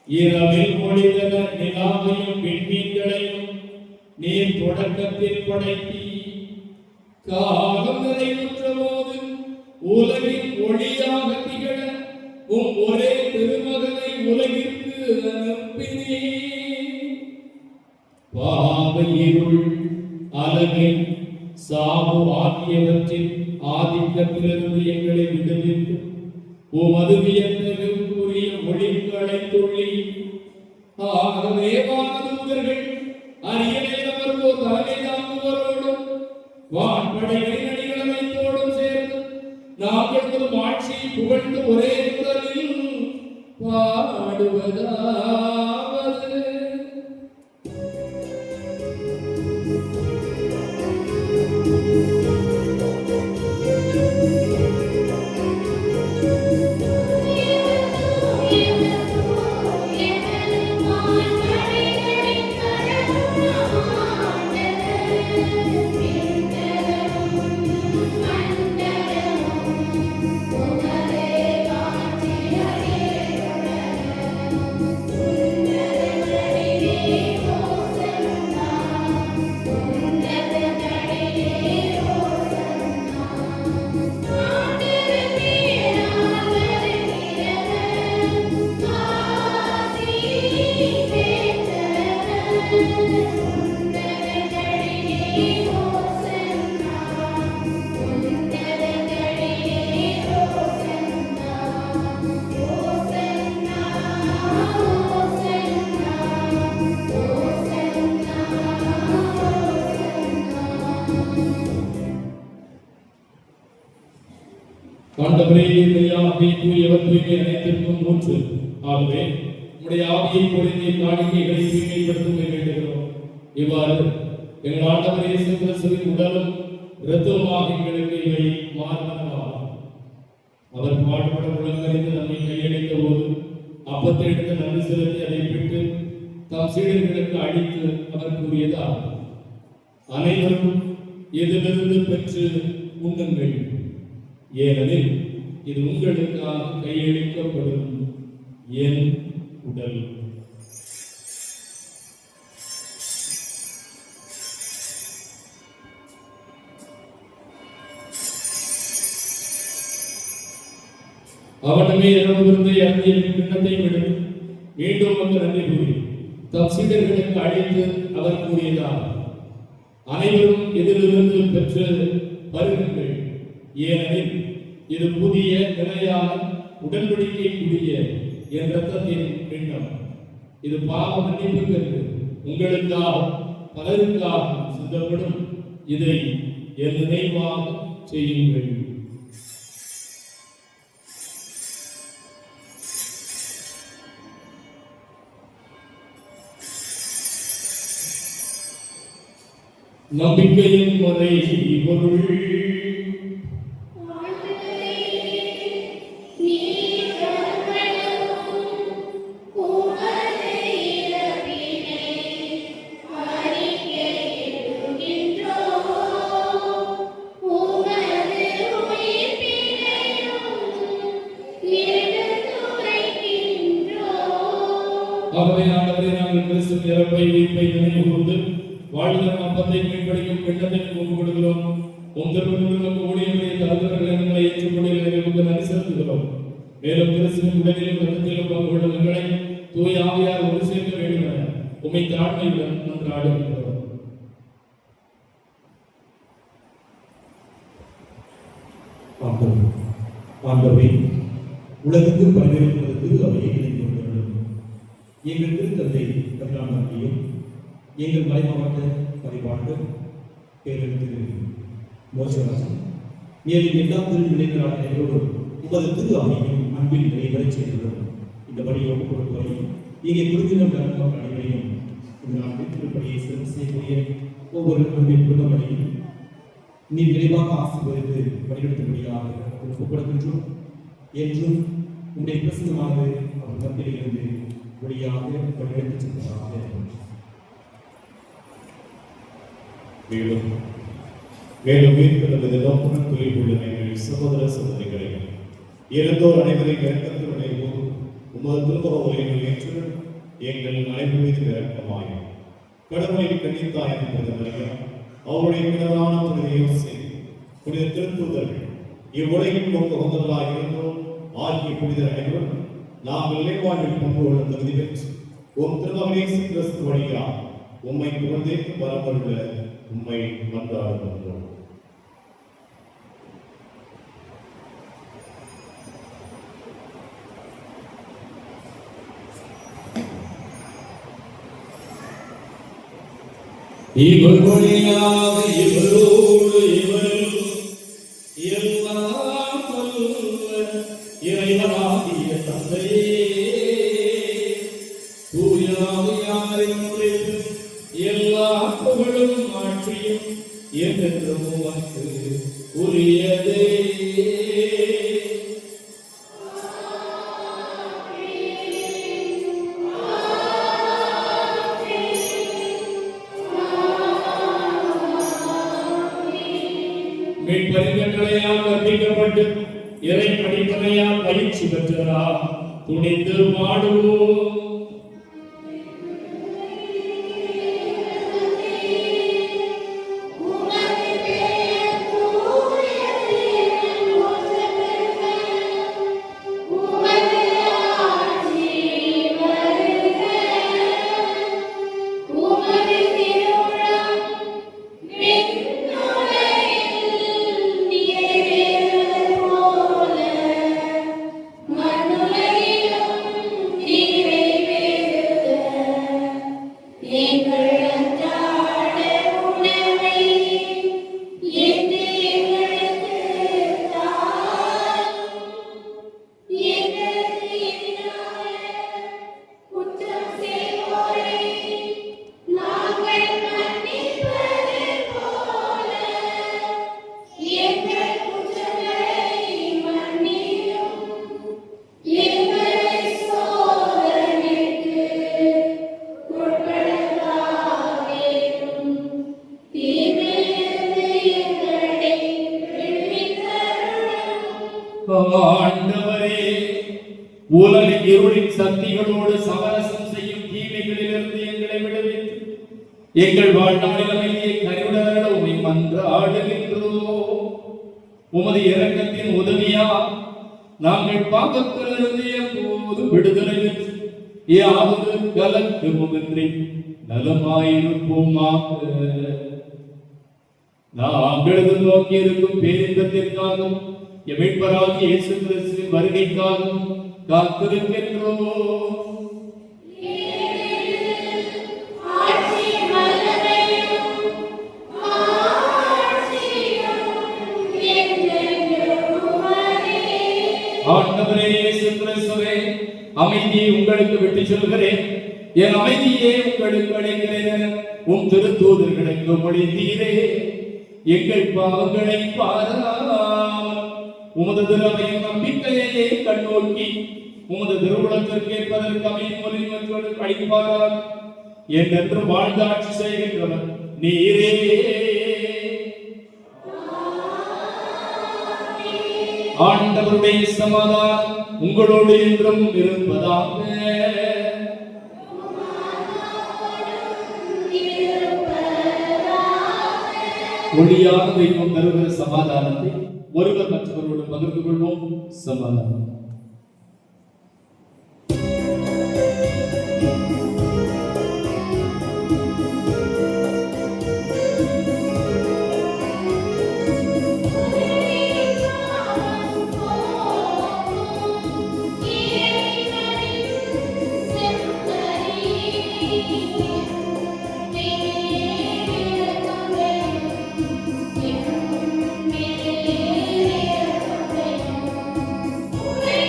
இரவில் ஒளிதர நிலாவையும் விண்மீன்களையும் நீர் தொடக்கத்தில் படைத்தி காலம் நிறைவுற்ற போது உலகின் ஒளியாக திகழ ஒரே திருமகனை உலகிற்கு அனுப்பினே. பாவ இருள் அலகை சாவு ஆகியவற்றின் ஆதிக்கத்திலிருந்து எங்களை விடுவித்து உமது வியந்தகுரிய ஒளிகளை துள்ளி ஆகவே வானதூதர்கள் அரியணை அமர்வோர் தலைமை தாங்குவரோடும் வான்படைகளின் அணிகளமைத்தோடும் சேர்ந்து நாங்கள் ஒரு ஆட்சியை புகழ்ந்து ஒரே குரலில் பாடுவதாவது. ஆண்டவரே, உம்முடைய ஆவியை தூயவர் தூய்மை அனைத்திற்கும் ஊற்று. ஆகவே உம்முடைய ஆவியை பொழிந்து காணிக்கைகளை தூய்மைப்படுத்த வேண்டுகிறோம். இவ்வாறு எங்கள் ஆண்டவர் இயேசு கிறிஸ்துவின் உடலும் இரத்தமுமாக எங்களுக்கு இவை மாறுவனவாகும். அவர் பாடுபட உலகறிந்து நம்மை கையளித்த போது அப்பத்தை எடுத்து நன்றி செலுத்தி அதை பெற்று தம் சீடர்களுக்கு அளித்து அவர் கூறியதாகும், அனைவரும் இதிலிருந்து பெற்று உண்ணுங்கள், ஏனெனில் இது உங்களுக்காக கையளிக்கப்படும் என் உடல். அவனமே இரவு அந்திய கிண்ணத்தை விடும் மீண்டும் வந்து நன்றி கூறி தம் சீடர்களுக்கு அழைத்து அவர் கூறியதார், அனைவரும் இதிலிருந்து பெற்று பருகுங்கள், ஏனெனில் இது புதிய நிலையான உடன்படிக்கைக்குரிய என் இரத்தத்தின் கிண்ணம். இது பாவ மன்னிப்புக்கு உங்களுக்காக பலருக்காக சிந்தப்படும். இதை என் நினைவாக செய்யுங்கள். நம்பிக்கையின் முறை பொருள். ஆகவே ஆண்டவரே, நாங்கள் கிறிஸ்துவின் இறப்பை உயிர்ப்பை நினைவு கூர்ந்து வாழ்தரும் அப்பத்தை மீன்படிக்கும் கிண்ணத்தை ஒப்பு கொடுக்கிறோம். உங்கள் ஊழியர்களை தலைவர்கள் எங்களை ஏற்றுக்கொண்டு நன்றி செலுத்துகிறோம். மேலும் கிறிஸ்துவின் உடலிலும் இரத்தத்திலும் பங்கு கொள்ளும் எங்களை தூய ஆவியார் ஒரு சேர்க்க வேண்டும் என உம்மை தாழ்மையுடன் மன்றாடுகிறோம். ஆண்டவரே, உலகுக்கு பரிந்துரைப்பதற்கு அவையை இணைந்து கொண்டுள்ளோம். எங்கள் திருத்தந்தை கர்நாடகியும் எங்கள் மலைமாவட்ட பதிவாளர் பேரறிஞர் மோசராஜன் மேலும் எல்லா திருநிலைகளான எல்லோரும் உமது திரு அவையும் அன்பில் நிறைவேறச் செய்துள்ளோம். இந்த பணியை ஒப்புக் கொடுப்பவரையும் இங்கே குறிப்பிடும் மக்கள் அனைவரையும் நாம் திருப்படியை சிறப்பு செய்யக்கூடிய ஒவ்வொரு குடும்பங்களையும் நீ விரைவாக ஆசீர்வதித்து வழிநடத்தும்படியாக ஒப்புக்கொடுக்கின்றோம் என்றும் உங்களுடைய பிரசனமானது அவர் மத்தியிலிருந்து வழியாக வழிநடத்தி செல்வதாக. மேலும் உயிர்த்தெழுந்த நோக்குடன் துறையுள்ள எங்கள் சகோதர சகோதரிகளை இறந்தோர் அனைவரையும் இறக்கத்தில் விளைவோம் உமது திருப்பவர்கள் ஏற்று எங்கள் அனைவர் மீது இறக்கமாயும் கடவுளின் கண்ணித்தாய் அவருடைய கிணறான புனித திருத்தூதர்கள் இவ்வுலகின் உகந்தவர்களாக இருந்தோம் ஆகிய புனிதர் அனைவரும் நாங்கள் இளைவாழ்வில் பங்கு கொள்ள தகுதி பெற்று திருமகனேசு கிறிஸ்து வழியாக உம்மை புகழ்ந்தேற்று பரம்பருள்ள உம்மை மன்றாடுகின்றோம். இவர் வழியாக இவரோடு இவரில் எல்லாம் வல்ல இறைவனாகிய தந்தையே தூயாவியாரின் முறையில் எல்லா புகழும் ஆட்சியும் என்றென்றும் உமக்கு உரியதே. மீட்பறிஞர்களையால் கற்பிக்கப்பட்டு இறை படிப்பனையால் பயிற்சி பெற்றதால் துணிந்து பாடுவோம். ஆண்டவரே, உலக இருளின் சக்திகளோடு சமரசம் செய்யும் தீமைகளிலிருந்து எங்களை விடுவித்து எங்கள் வாழ்நாளில் அமைதியை கருணர உம்மை மன்றாடுகின்றோம். உமது இரக்கத்தின் உதவியா நாங்கள் பாவத்திலிருந்து எப்போது விடுதலை பெற்று யாவது கலக்கமுமின்றி நலமாயிருப்போமாக. நாங்கள் நோக்கி இருக்கும் பேரின்பத்திற்காகவும் மீட்பராகிய இயேசு கிறிஸ்துவின் வருகைக்காகவும் காத்திருக்கின்றோம். ஆண்டவரே இயேசு கிறிஸ்துவே, அமைதியை உங்களுக்கு விட்டு சொல்கிறேன், என் அமைதியே உங்களுக்கு அளிக்கிறேன். உம் திருத்தூதர்களுக்கு மொழிந்தீரே, எங்கள் பாவங்களை பாராமல் உமது திருவையின் நம்பிக்கையை கண்ணோக்கி உமது திருவுளத்திற்கு ஏற்பதற்கு அமைதி மக்கள் அளிப்பாரால் என்றென்று வாழ்ந்து ஆட்சி செய்கின்றவர் நீரே. ஆண்டவருடைய சமாதானம் உங்களோடு என்றும் இருப்பதாக. ஒளியாக வைக்கும் தருகிற சமாதானத்தை ஒருவர் மற்றவரோடு பகிர்ந்து கொள்வோம். சமாதானம். Thank you.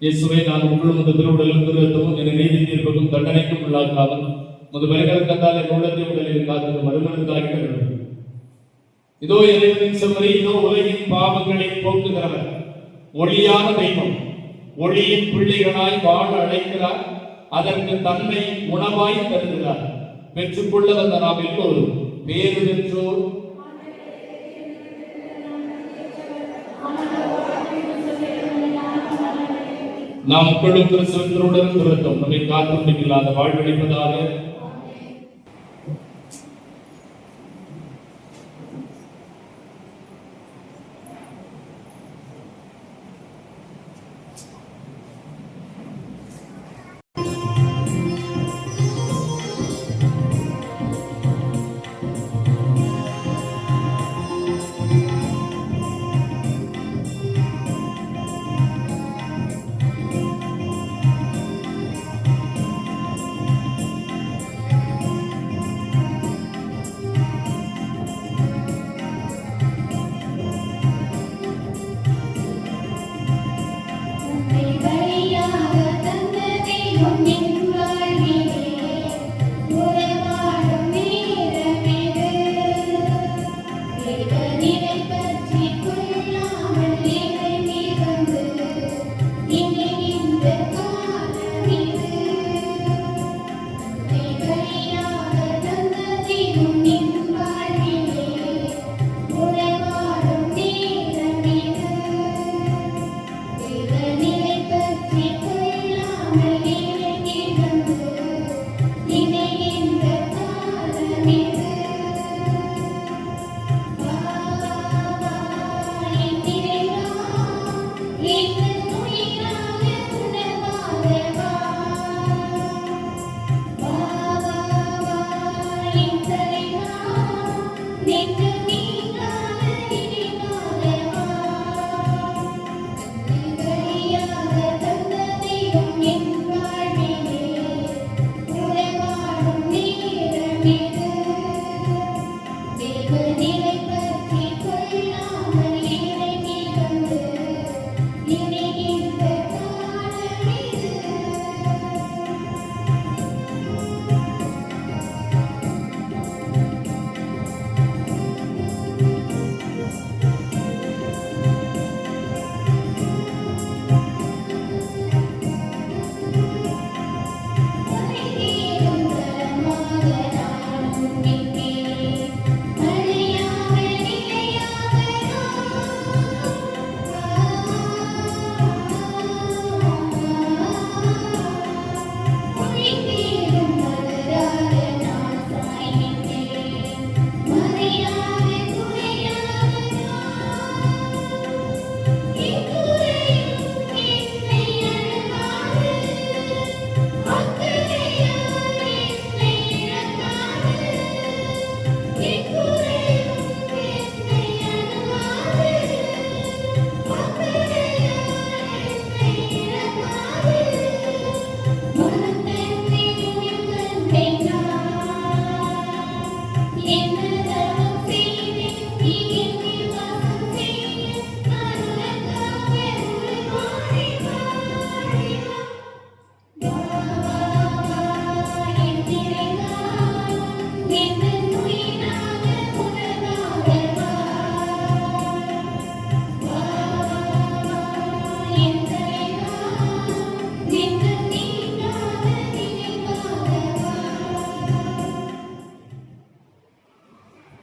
இயேசுவை நான் உங்களும் இந்த திருவுடலும் திருத்தமும் என நீதி தீர்ப்புக்கும் தண்டனைக்கும் உள்ளாக்காமல் முது பரிகரத்தால் என் உள்ளத்தை உடலில் காத்து மறுமணத்தாகிட இதோ இறைவனின் செம்மறி, இதோ உலகின் பாவங்களை போக்குகிறவர், ஒளியான தெய்வம், ஒளியின் பிள்ளைகளாய் வாழ அழைக்கிறார், அதற்கு தன்னை உணவாய் தருகிறார். பெற்றுக்கொள்ள வந்த நாம் எல்லோரும் பேறு பெற்றோர். நாம் உட்கொள்ளும் கிறிஸ்துவனுடன் துரத்தம் நம்மை காத்துக்கொண்டிருக்கிறாத வாழ்வழிப்பதாக.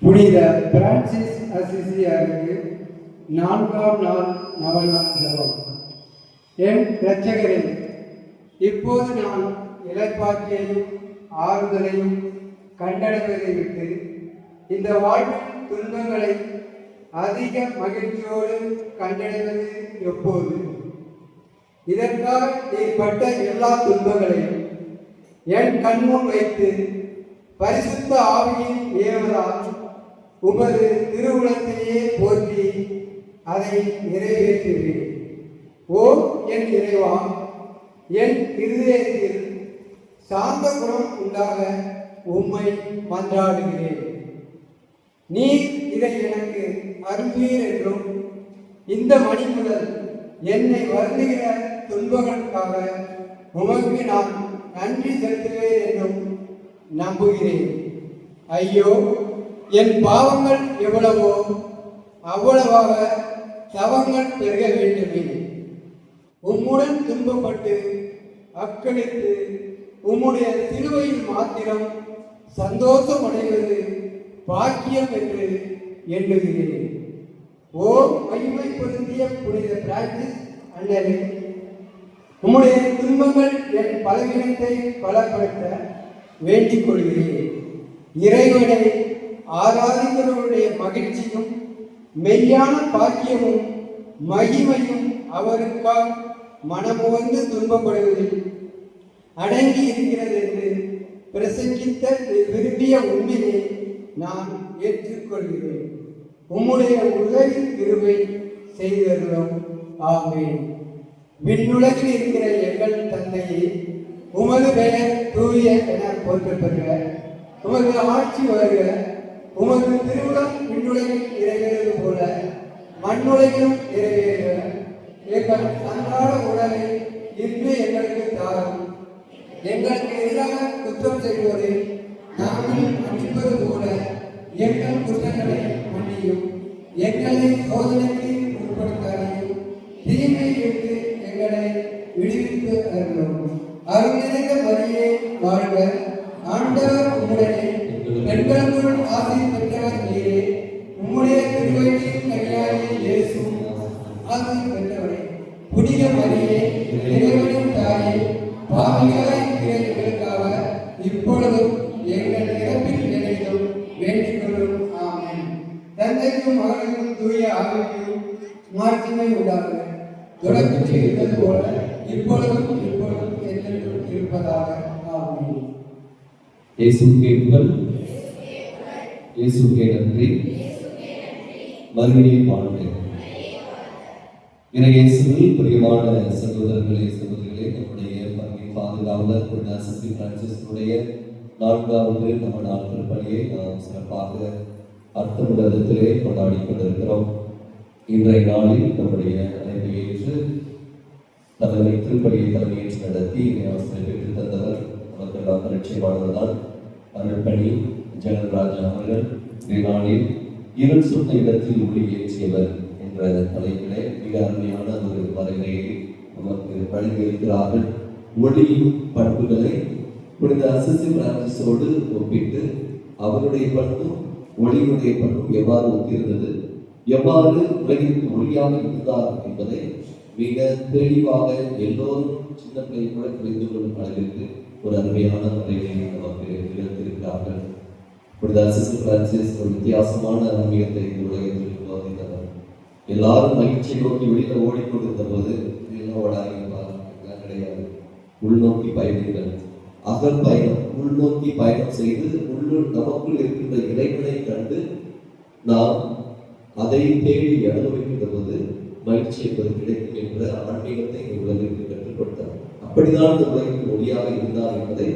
புனித பிரான்சிஸ் அசிசியாருக்கு 4ஆம் நாள் நவநாள் ஜெபம். என் இரட்சகரே, இப்போது நான் இளைப்பாற்றியையும் ஆறுதலையும் கண்டடைவதை விட்டு இந்த வாழ்வின் துன்பங்களை அதிக மகிழ்ச்சியோடு கண்டடைவது எப்போது? இதற்காக ஏற்பட்ட எல்லா துன்பங்களையும் என் கண்முன் வைத்து பரிசுத்த ஆவியின் ஏவலால் உமது திருவுளத்தையே போற்றி அதை நிறைவேற்றுகிறேன். ஓ என் இறைவா, என் இருதயத்தில் சாந்த குணம் உண்டாக உம்மை மன்றாடுகிறேன். நீர் இதை எனக்கு அருள்வீர் என்றும் இந்த மணி முதல் என்னை வருந்துகிற துன்பங்களுக்காக உமக்கு நான் நன்றி செலுத்துவேன் என்றும் நம்புகிறேன். ஐயோ, என் பாவங்கள் எவ்வளவோ அவ்வளவாக தவங்கள் பெருக வேண்டுமே. உம்முடன் துன்பப்பட்டு அக்களித்து உம்முடைய சிலுவையில் மாத்திரம் சந்தோஷம் அடைவது பாக்கியம் என்று எண்ணுகிறேன். ஓ மகிமை பொருந்திய புனித பிரான்சிஸ் அண்ணலே, உம்முடைய துன்பங்கள் என் பலவீனத்தை பலப்படுத்த வேண்டிக் கொள்கிறேன். இறைவனை ஆராதிக்கிறவருடைய மகிழ்ச்சியும் மெய்யான பாக்கியமும் மகிமையும் அவருக்கால் மனமுவந்து துன்பப்படுவதில் அடங்கி இருக்கிறது என்று பிரசங்கித்த விரும்பிய உண்மையை நான் ஏற்றுக்கொள்கிறேன். உம்முடைய உதவி கிருபை செய்தருளும். ஆமென். விண்ணுலகில் இருக்கிற எங்கள் தந்தையே, உமது பெயர் தூய என போற்றப்பெறுக. உமது ஆட்சி வருக. உமது திருவுளம் விண்ணுலகில் நிறைவேறுவது போல மண்ணுலகிலும் நிறைவேறுக. எங்கள் அன்றாட உணவை இன்று எங்களுக்கு தாரும். எங்களுக்கு எதிராக குற்றம் செய்வோரை நாங்கள் மன்னிப்பது போல எங்கள் குற்றங்களை மன்னியும். எங்களை சோதனைக்கு உட்படுத்தாதையும் தீமையிலிருந்து எங்களை விடுவித்து அருளும். அருள் நிறைந்த மரியே வாழ்க. ஆண்டவர் உம்முடனே, பெண்களுக்குள் ஆசி பெற்றவர் நீரே. உம்முடைய திருவயிற்றின் கனியாகிய இயேசுவும் ஆசி பெற்றவரே. புனித மரியே, இறைவனின் தாயே, பாவிகளாய் இருக்கிற எங்களுக்காக இப்பொழுதும் எங்கள் இறப்பின் நிலையிலும் வேண்டிக் கொள்ளும். ஆமென். தந்தைக்கும் மகனுக்கும் தூய ஆவிக்கும் மாட்சிமை உண்டாகுக. தொடக்கத்தில் இருந்தது போல இப்பொழுதும் என்றென்றும் இருப்பதாக. ஆமென். இயேசுவுக்கே புகழ், இயேசுவுக்கே நன்றி. மரியே வாழ்க. இயேசுவில் பிரியமான சகோதரர்களே சகோதரிகளே, நம்முடைய பங்கின் பாதுகாவலர் புனித அசிசி பிரான்சிஸ்னுடைய 4வது நம்ம நாள் திருப்பலியை நாம் சிறப்பாக அர்த்தமுடத்திலே கொண்டாடி கொண்டிருக்கிறோம். இன்றைய நாளில் நம்முடைய அழைப்பை ஏற்று தலைமை திருப்பலியை தலைமையேற்று நடத்தி ஆசிரியர் பெற்று தந்தவர் நமக்கெல்லாம் பரிச்சயமானவர்தான் அருள்பணி ஜெகன்ராஜா அவர்கள். இன்றைய நாளில் இருள் சுட்ட இடத்தில் ஒளி ஏற்றியவர் என்ற தலைப்பிலே மிக அருமையான ஒரு வரையறையை நமக்கு வழங்கியிருக்கிறார்கள். ஒளியின் பண்புகளை புனித அசிசி பிரான்சிஸோடு ஒப்பிட்டு அவருடைய பண்பும் ஒளியினுடைய பண்பும் எவ்வாறு ஒத்திருந்தது, எவ்வாறு உலகிற்கு ஒளியாக இருந்தார் என்பதை மிக தெளிவாக எல்லோரும் சின்ன பிள்ளை கூட புரிந்து கொள்ளும் அளவிற்கு ஒரு அருமையான முறையை நமக்கு நிகழ்த்தியிருக்கிறார்கள். புனித அசிசி பிரான்சிஸ் ஒரு வித்தியாசமான ஆன்மீகத்தை இந்த உலகத்தில் போதித்தவர். எல்லாரும் மகிழ்ச்சியை நோக்கி வெளியில ஓடிக்கொண்டிருந்த போது எல்லாம் ஓடாதீங்கப்பா, எல்லாம் கிடையாது, உள்நோக்கி பயணிகள், அகல் பயணம், உள்நோக்கி பயணம் செய்து உள்ளுள் நமக்குள் இருக்கின்ற இறைவனை கண்டு நாம் அதை தேடி அனுபவிக்கின்ற போது மகிழ்ச்சி என்பது கிடைக்கும் என்ற ஆன்மீகத்தை இந்த உலகிற்கு கற்றுக் கொடுத்தார். அப்படிதான் இந்த உலகிற்கு ஒளியாக இருந்தார் என்பதை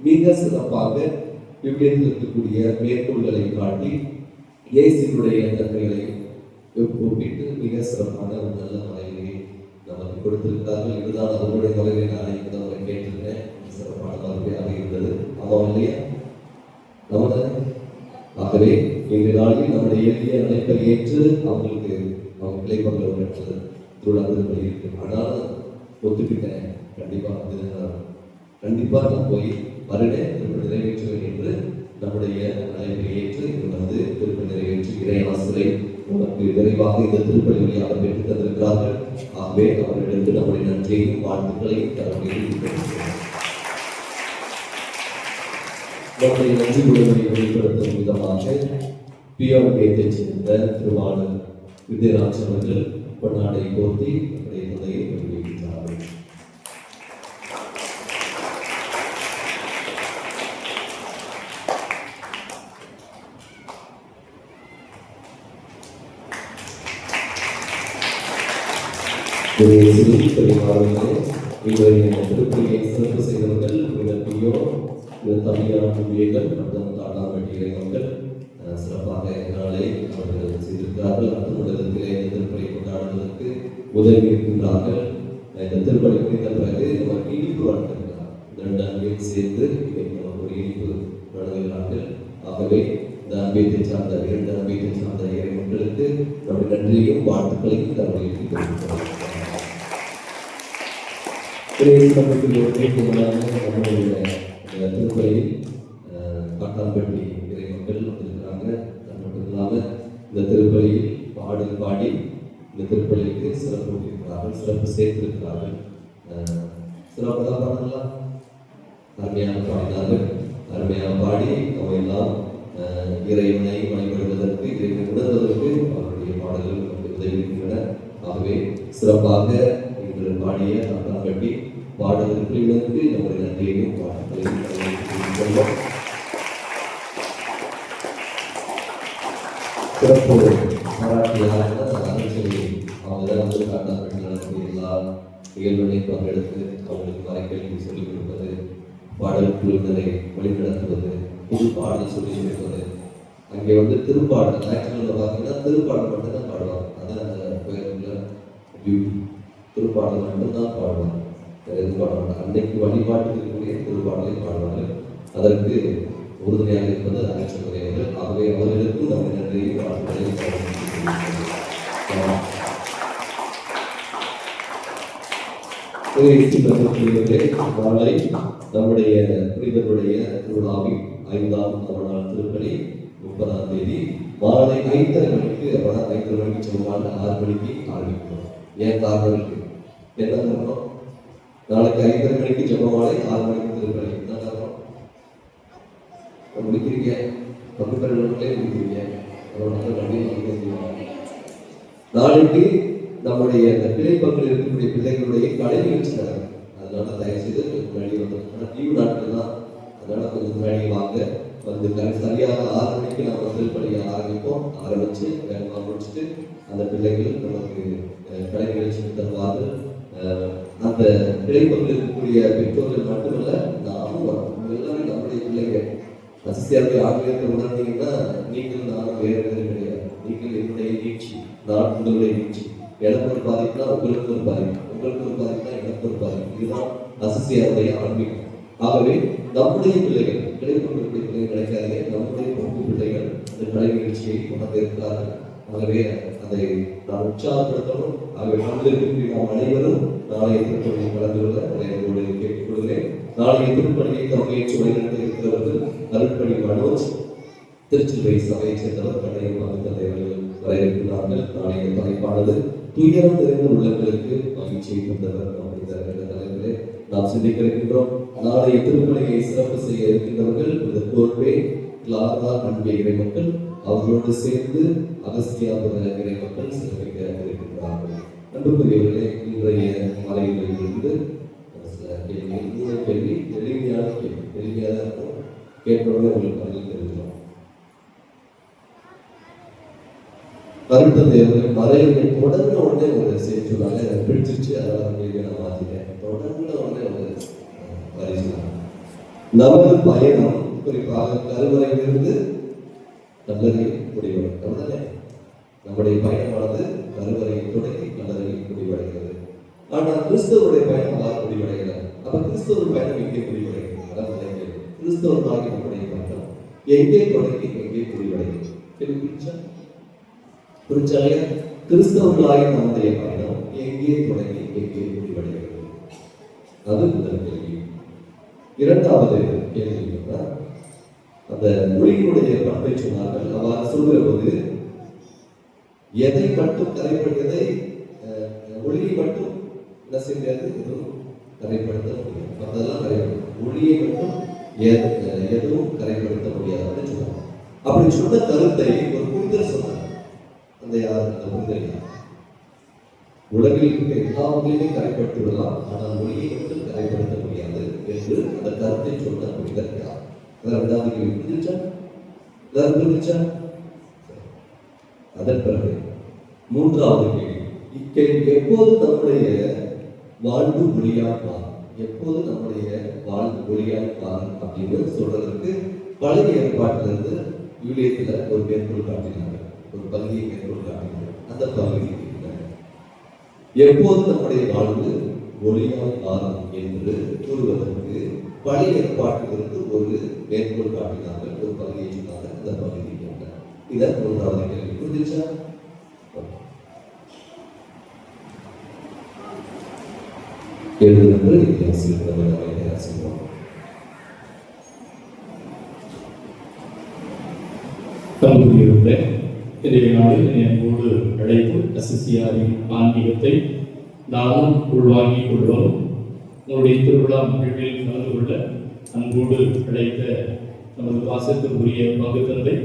மிக சிறப்பாக விவிலியத்தில் இருக்கக்கூடிய மேற்கோள்களை காட்டி இயேசுவினுடைய தன்மைகளை ஒப்பிட்டு மிக சிறப்பான ஒரு நல்ல மலையை நமக்கு கொடுத்திருக்கிறார்கள். இதுதான் அவருடைய மலையை நான் அவரை கேட்டிருந்தேன். சிறப்பான மலையாக இருந்தது. ஆமாம் இல்லையா? நமது ஆகவே இந்த நாளில் நம்முடைய எளிய அழைப்பை ஏற்று அவங்களுக்கு அவங்க பிள்ளைப்பங்கள் பெற்றது திருவிழாக்கள் இருக்கு. ஆனால் ஒத்துக்கிட்டேன், கண்டிப்பா நான் போய் வருடேன், திருப்பி நிறைவேற்றுவேன் என்று நம்முடைய அழைப்பை ஏற்று வந்து திருப்பி நிறைவேற்றி இறைவாசலை நமக்கு விரைவாக இந்த திருப்பலி வழியாக பெற்றுத் தந்திருக்கிறார்கள். ஆகவே அவர்களுக்கு நம்முடைய நன்றியையும் வாழ்த்துக்களையும் நம்முடைய நன்றி உணர்வை வெளிப்படுத்தும் விதமாக பியோகத்தைச் சேர்ந்த திருவாளர் வித்யராஜ் அவர்கள் பொன்னாடை போர்த்தி நம்முடைய துணையை வெளியிட்டார்கள். திருப்பலியை சிறப்பு செய்தவர்கள் பியோ தமிழ் மற்றும் தாடாமட்டிகளை அவர்கள் சிறப்பாக நாளை அவர்கள் செய்திருக்கிறார்கள். அடுத்த முதலத்திலே திருப்பலியை கொண்டாடுவதற்கு உதவி இருக்கின்றார்கள். இந்த திருப்பலி முடிந்த பிறகு நமக்கு இனிப்பு வழங்கிருக்கிறார். இந்த 2 அன்பையும் சேர்ந்து இன்னைக்கு நமக்கு ஒரு இனிப்பு வழங்குகிறார்கள். ஆகவே இந்த அன்பையத்தை சார்ந்த 2 அன்பையத்தை சார்ந்த இறை மக்களுக்கு நம்முடைய நன்றியையும் வாழ்த்துக்களையும் நம்முடைய திருப்பலியில் காட்டாம்பட்டி இறை மக்கள் வந்திருக்கிறாங்க. அது மட்டும் இல்லாமல் இந்த திருப்பலியில் பாடல் பாடி இந்த திருப்பலிக்கு சிறப்பு இருக்கிறார்கள், சிறப்பு சேர்த்திருக்கிறார்கள். சிறப்பு தான் பாடலாம், அருமையாக பாடினார்கள். அருமையாக பாடி அவங்க எல்லாம் இறைவனை வழிபடுவதற்கு, இறைவனை உணர்வதற்கு அவருடைய பாடல்கள் நமக்கு உதவியிருக்கின்றன. ஆகவே சிறப்பாக இன்று பாடிய காட்டாம்பட்டி பாடல்களுக்கு நம்முடைய நன்றியையும் வாழ்த்துக்களையும் சிறப்பு பாராட்டியாக அமைச்சரை அவங்க வந்து காட்டாம்பட்டி நடத்திய எல்லா நிகழ்வுகளையும் பங்கெடுத்து அவங்களுக்கு மறைக்கல்வி சொல்லிக் கொடுப்பது, பாடல் குழுவினரை வழிநடத்துவது, புது பாடல் சொல்லி கொடுப்பது. அங்கே வந்து திருப்பாடல் ஆக்சுவலில் பார்த்தீங்கன்னா திருப்பாடல் மட்டும்தான் பாடுவாங்க. அதான் அந்த கோயிலில் டியூட்டி, திருப்பாடல் மட்டும்தான் பாடுவாங்க, வேறு எதுவும் பாடுவாங்க. அன்னைக்கு வழிபாட்டுக்கு இருக்கக்கூடிய திருப்பாடலை பாடுவாங்க. அதற்கு உறுதுணையாக இருப்பது அமைச்சர்கள். ஆகவே அவர்களுக்கும் நம்ம நன்றியை வாழ்த்துக்களை நாளை நம்முடைய புனிதருடைய திருவிழாவில் 5ஆம் நாள் திருப்பலி 30ஆம் தேதி மாலை 5:30 மணிக்கு, அப்போனா 5:30 மணிக்கு சொல்லுவாங்க, 6 மணிக்கு ஆரம்பிக்கணும். ஏன் காரணம் இருக்கு, என்ன காரணம்? நாளைக்கு 5:30 மணிக்கு ஜெபமாலை, 6 மணிக்கு திருப்பலி. என்ன காரணம்? முடிக்கிறீங்க, வகுப்பறைகளே முடிக்கிறீங்க. நாளைக்கு நம்முடைய அந்த பிழைப்பங்கள் இருக்கக்கூடிய பிள்ளைகளுடைய கலை நிகழ்ச்சி நடக்கும். அதனால தயவுசெய்து முன்னாடி வந்து லீவு நாட்கள் தான், அதனால கொஞ்சம் முன்னாடி வாங்க. வந்து சரியாக 6 மணிக்கு நம்ம திருப்பலியை ஆரம்பிப்போம். ஆரம்பிச்சு வேகமாக முடிச்சுட்டு அந்த பிள்ளைகள் நமக்கு கலை நிகழ்ச்சி தருவார்கள். அந்த பிழைப்பங்கள் இருக்கக்கூடிய பெற்றோர்கள் மட்டுமல்ல, நாமும் எல்லாமே நம்முடைய பிள்ளைகள் அசிஸ்தியாருடைய ஆங்கிலத்தை உணர்ந்தீங்கன்னா நீங்கள் நானும் வேறு கிடையாது. நீங்கள் என்னுடைய நீட்சி, நான் உங்களுடைய நீட்சி. எனக்கு ஒரு பாதிப்புனா உங்களுக்கு ஒரு பாதிப்பு, உங்களுக்கு ஒரு பாதிப்புனா எனக்கு ஒரு பாதிப்பு. இதுதான் அசிஸ்தியாருடைய ஆன்மீகம். ஆகவே நம்முடைய பிள்ளைகள் கிடைக்கக்கூடிய பிள்ளைகள் கிடைக்காதே, நம்முடைய பொறுப்பு பிள்ளைகள் அந்த கலை நிகழ்ச்சியை உணர்ந்திருக்கிறார்கள். ஆகவே அதை நாம் உற்சாகப்படுத்தணும். ஆகவே பங்கேற்கக்கூடிய நாம் அனைவரும் நாளைய திருப்பணியை கலந்து கொள்ள உங்களோடு கேட்டுக்கொள்கிறேன். நாளைய திருப்பணியை பங்கேற்று வழிநடத்த இருக்கிறவர்கள் அருட்பணி மனோஜ், திருச்சிலுவை சபையை சேர்ந்தவர், கண்ணையும் தந்தைவர்கள் வர இருக்கிறார்கள். நாளைய தலைப்பானது துயரம் நிறைந்த உள்ளங்களுக்கு மகிழ்ச்சியை தந்தவர் அப்படிங்கிற தலைவர்களே நாம் சிந்திக்க இருக்கின்றோம். நாளைய திருப்பணியை சிறப்பு செய்ய இருக்கின்றவர்கள் இந்த கோர்பே கிளாரா அன்பே இறை மக்கள், அவர்களோடு சேர்ந்து அகஸ்தியாபுர இறை மக்கள் சிறப்பிக்க இருக்கின்றார்கள். அன்புக்குரியவர்களே, இன்றைய மலையிலிருந்து கேள்வி எளிமையான கேள்வி, எளிமையாக இருக்கும், கேட்பவர்கள் உங்களுக்கு பதில் தெரிஞ்சிடும். கருத்தந்தையர்கள் மறைவுகளை தொடர்ந்து உடனே ஒரு செய்தி சொன்னாங்க, எனக்கு பிடிச்சிருச்சு, அதனால கேள்வி நான் மாற்றிட்டேன். தொடர்ந்து உடனே ஒரு பரிசு. நமது பயணம் குறிப்பாக கருவறையிலிருந்து கல்லறை முடிவடைகிறது. அப்படிதானே? நம்முடைய பயணமானது கருவறையை தொடங்கி கல்லறையில் முடிவடைகிறது. ஆனால் கிறிஸ்தவருடைய பயணம் தான் முடிவடைகிறது. அப்ப கிறிஸ்தவர் பயணம் எங்கே முடிவடைகிறது? கிறிஸ்தவர்களாகி நம்முடைய பயணம் எங்கே தொடங்கி எங்கே முடிவடைகிறது? புரிஞ்சாலையா? கிறிஸ்தவர்களாகி நம்முடைய பயணம் எங்கே தொடங்கி எங்கே முடிவடைகிறது? அது முதல் கேள்வி. இரண்டாவது கேள்வி அந்த மொழியினுடைய பண்பை சொன்னார்கள். அவ்வாறு சொல்கிற போது எதை மட்டும் கரைப்படுவதை, ஒளியை மட்டும் என்ன செய்யாது, எதுவும் கரைப்படுத்த முடியாது. மற்றதெல்லாம் கரைப்படும், ஒளியை மட்டும் எதுவும் கரைப்படுத்த முடியாதுன்னு சொன்னாங்க. அப்படி சொன்ன கருத்தை ஒரு புரிதல் சொன்னார். அந்த யார்? அந்த புரிதல் யார்? உலகில் இருக்க எல்லாவற்றையுமே கரைப்படுத்தி விடலாம், ஆனால் ஒளியை மட்டும் கரைப்படுத்த முடியாது என்று அந்த கருத்தை சொன்ன புரிதல் யார்? இரண்டாவது கேள்வி புரிஞ்சா? எல்லாரும் புரிஞ்சா? அதன் பிறகு மூன்றாவது கேள்வி, இக்கேள்வி எப்போது நம்முடைய வாழ்வு ஒளியாய் மாறும்? எப்போது நம்முடைய வாழ்வு ஒளியாய் மாறும் அப்படின்னு சொல்றதற்கு பழைய ஏற்பாட்டிலிருந்து யூலியத்துல ஒரு மேற்கோள் காட்டினாங்க, ஒரு பகுதியை மேற்கோள் காட்டினாங்க. அந்த பகுதி எப்போது நம்முடைய வாழ்வு ஒளியால் காலம் என்று கூறுவதற்கு பழைய ஏற்பாட்டிலிருந்து ஒரு மேற்கோள் காட்டினார்கள், ஒரு பகுதியினார்கள். அந்த பகுதி இதை மூன்றாவது கேள்வி புரிஞ்சிச்சா? எழுதுகின்ற இத்தியாசிரியர் சொல்லுவாங்க. கலந்துரையிருந்த இன்றைய நாளில் என்னோடு அழைத்து அசிசியாரின் ஆன்மீகத்தை நாமும் உள்வாங்கிக் கொள்வோம். உங்களுடைய திருவிழா நிகழ்வில் கலந்து கொள்ள அன்போடு அழைத்த நமது பாசத்திற்குரிய பங்கு தந்தை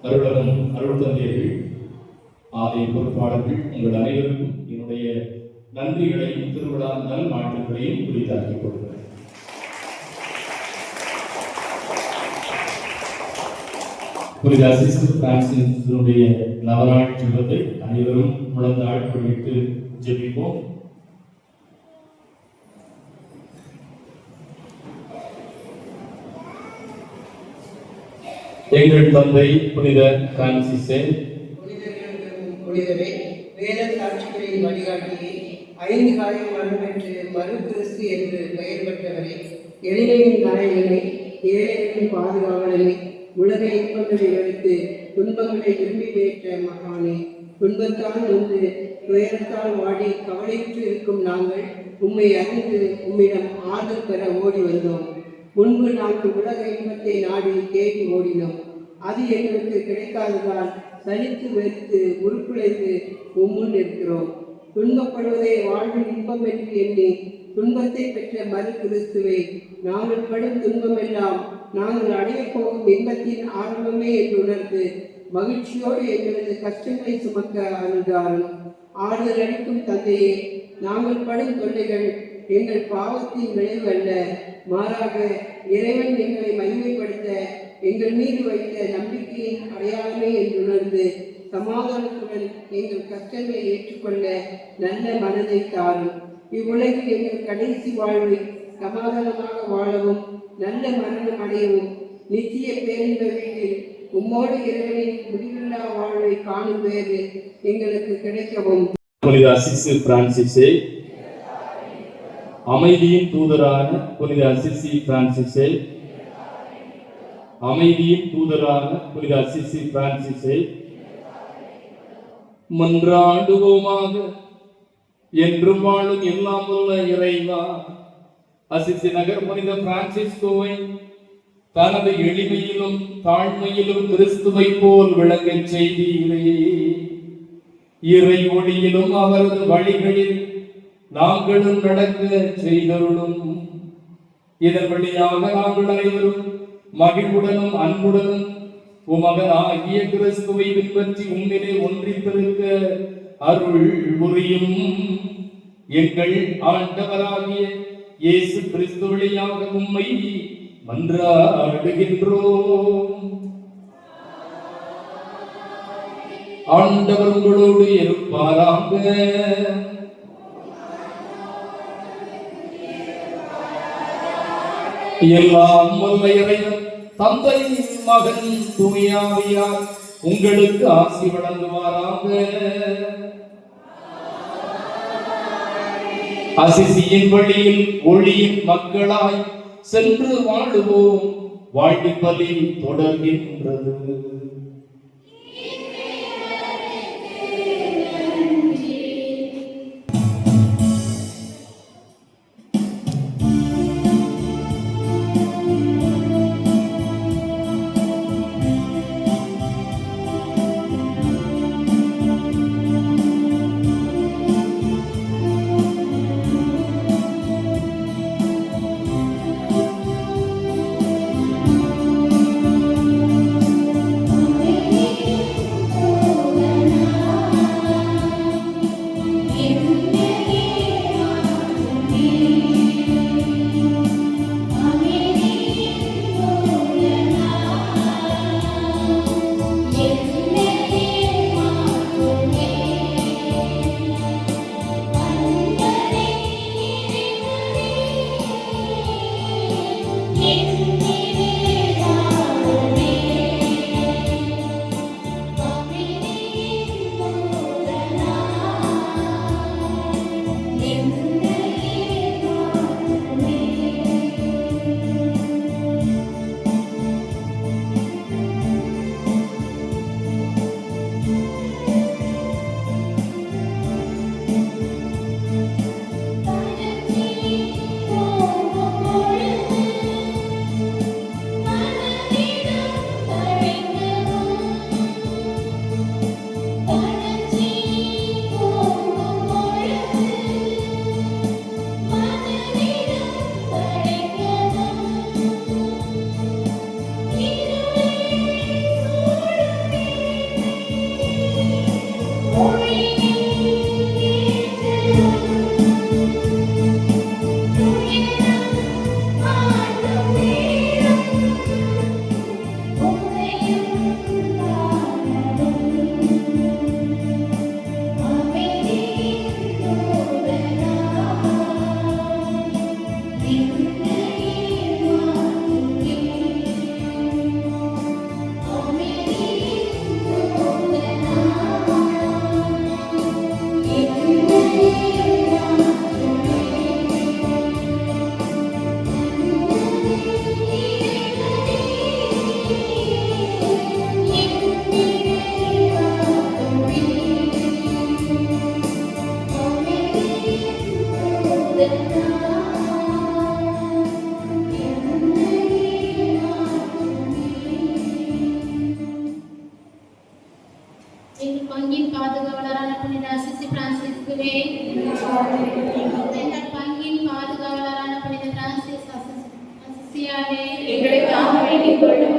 அருளகம் அருள் தந்தையர்கள், ஆலய பொறுப்பாளர்கள், உங்கள் அனைவருக்கும் என்னுடைய நன்றிகளையும் திருவிழா நல் வாழ்த்துக்களையும் குறித்தாக்கிக் கொள்கிறேன். புனித அசிசி பிரான்சிஸுடைய நவநாள் ஜெபத்தை அனைவரும் முழந்தாள் குறித்து ஜெபிப்போம். எங்கள் தந்தை புனித பிரான்சிஸே, புனிதரே, வேத சாட்சிகளின் வழிகாட்டியே, 5 காயம் மரணமற்று மறு கிறிஸ்து என்று பெயர் பெற்றவரே, எளிமையின் நாயகனை, ஏழைகளின் பாதுகாவலனை, உலக இன்பங்களை எடுத்து துன்பங்களை விரும்பி பெற்ற மகானே, துன்பத்தால் வந்து துயரத்தால் வாடி கவலையுற்று இருக்கும் நாங்கள் உம்மை அறிந்து உம்மிடம் ஆதரவு பெற ஓடி வந்தோம். முன்பு நாங்கள் உலக இன்பத்தை நாடி தேடி ஓடினோம். அது எங்களுக்கு கிடைக்காததால் சலித்து வெறுத்து உருக்குலைந்து உம்முன் இருக்கிறோம். துன்பப்படுவதை வாழ்வின் இன்பம் என்று எண்ணி துன்பத்தை பெற்ற மறு கிறிஸ்துவை, நாங்கள் படும் துன்பமெல்லாம் நாங்கள் அடையப் போகும் இன்பத்தின் ஆரம்பமே என்று உணர்ந்து மகிழ்ச்சியோடு எங்களது கஷ்டங்களை சுமக்க அணுகாரும். ஆறுதல் அளிக்கும் தந்தையே, நாங்கள் படும் தொல்லைகள் எங்கள் பாவத்தின் விளைவு அல்ல, மாறாக இறைவன் எங்களை மகிமைப்படுத்த எங்கள் மீது வைத்த நம்பிக்கையின் அடையாளமே என்று உணர்ந்து சமாதானத்துடன் எங்கள் கஷ்டங்களை ஏற்றுக்கொள்ள நல்ல மனதை தாரும். இவ்வுலகில் எங்கள் கடைசி வாழ்வை சமாதானமாக வாழவும் நல்ல மரணம் அடையவும் நித்திய பேரின்ப வீட்டில் உம்மோடு இறைவனின் முடிவில்லா வாழ்வை காணும் பேரு எங்களுக்கு கிடைக்கவும். புனித அசிசி பிரான்சிஸே, அமைதியின் தூதரான புனித அசிசி பிரான்சிஸே, அமைதியின் தூதரான புனித அசிசி பிரான்சிஸே, மன்றாடுவோமாக. என்றும் வாழும் எல்லாம் உள்ள இறைவா, அசிசி நகர் புனித பிரான்சிஸ்கோவை தனது எளிமையிலும் தாழ்மையிலும் கிறிஸ்துவை போல் விளங்கச் செய்தீரே. இறை ஒளியிலும் அவரது வழிகளில் நாங்களும் நடக்க செய்தருளும். இதன் வழியாக நாங்கள் அனைவரும் மகிழ்வுடனும் அன்புடனும் உமகனாகிய கிறிஸ்துவை பின்பற்றி உண்மையிலே ஒன்றித்திருக்க அருள் புரியும். எங்கள் ஆண்டவராகிய இயேசு கிறிஸ்து வழியாக உம்மை மன்றாடுகின்றோம். ஆண்டவர் உங்களோடு இருப்பாராக. எல்லாம் வல்ல இறைவன் தந்தை மகன் தூயாவியார் உங்களுக்கு ஆசி வழங்குவாராக. அசிசியின் வழியில் ஒளியின் மக்களாய் சென்று வாழுவோம். வாழ்க்கை பலி தொடர்கின்றது. பங்கின் பாதுகாவலரான புனித அசிசி பிரான்சிஸ்குவே, எங்கள் பங்கின் பாதுகாவலரான புனித பிரான்சிஸ் அசிசியாவே, எங்களுக்காக வேண்டிக் கொள்ளும்.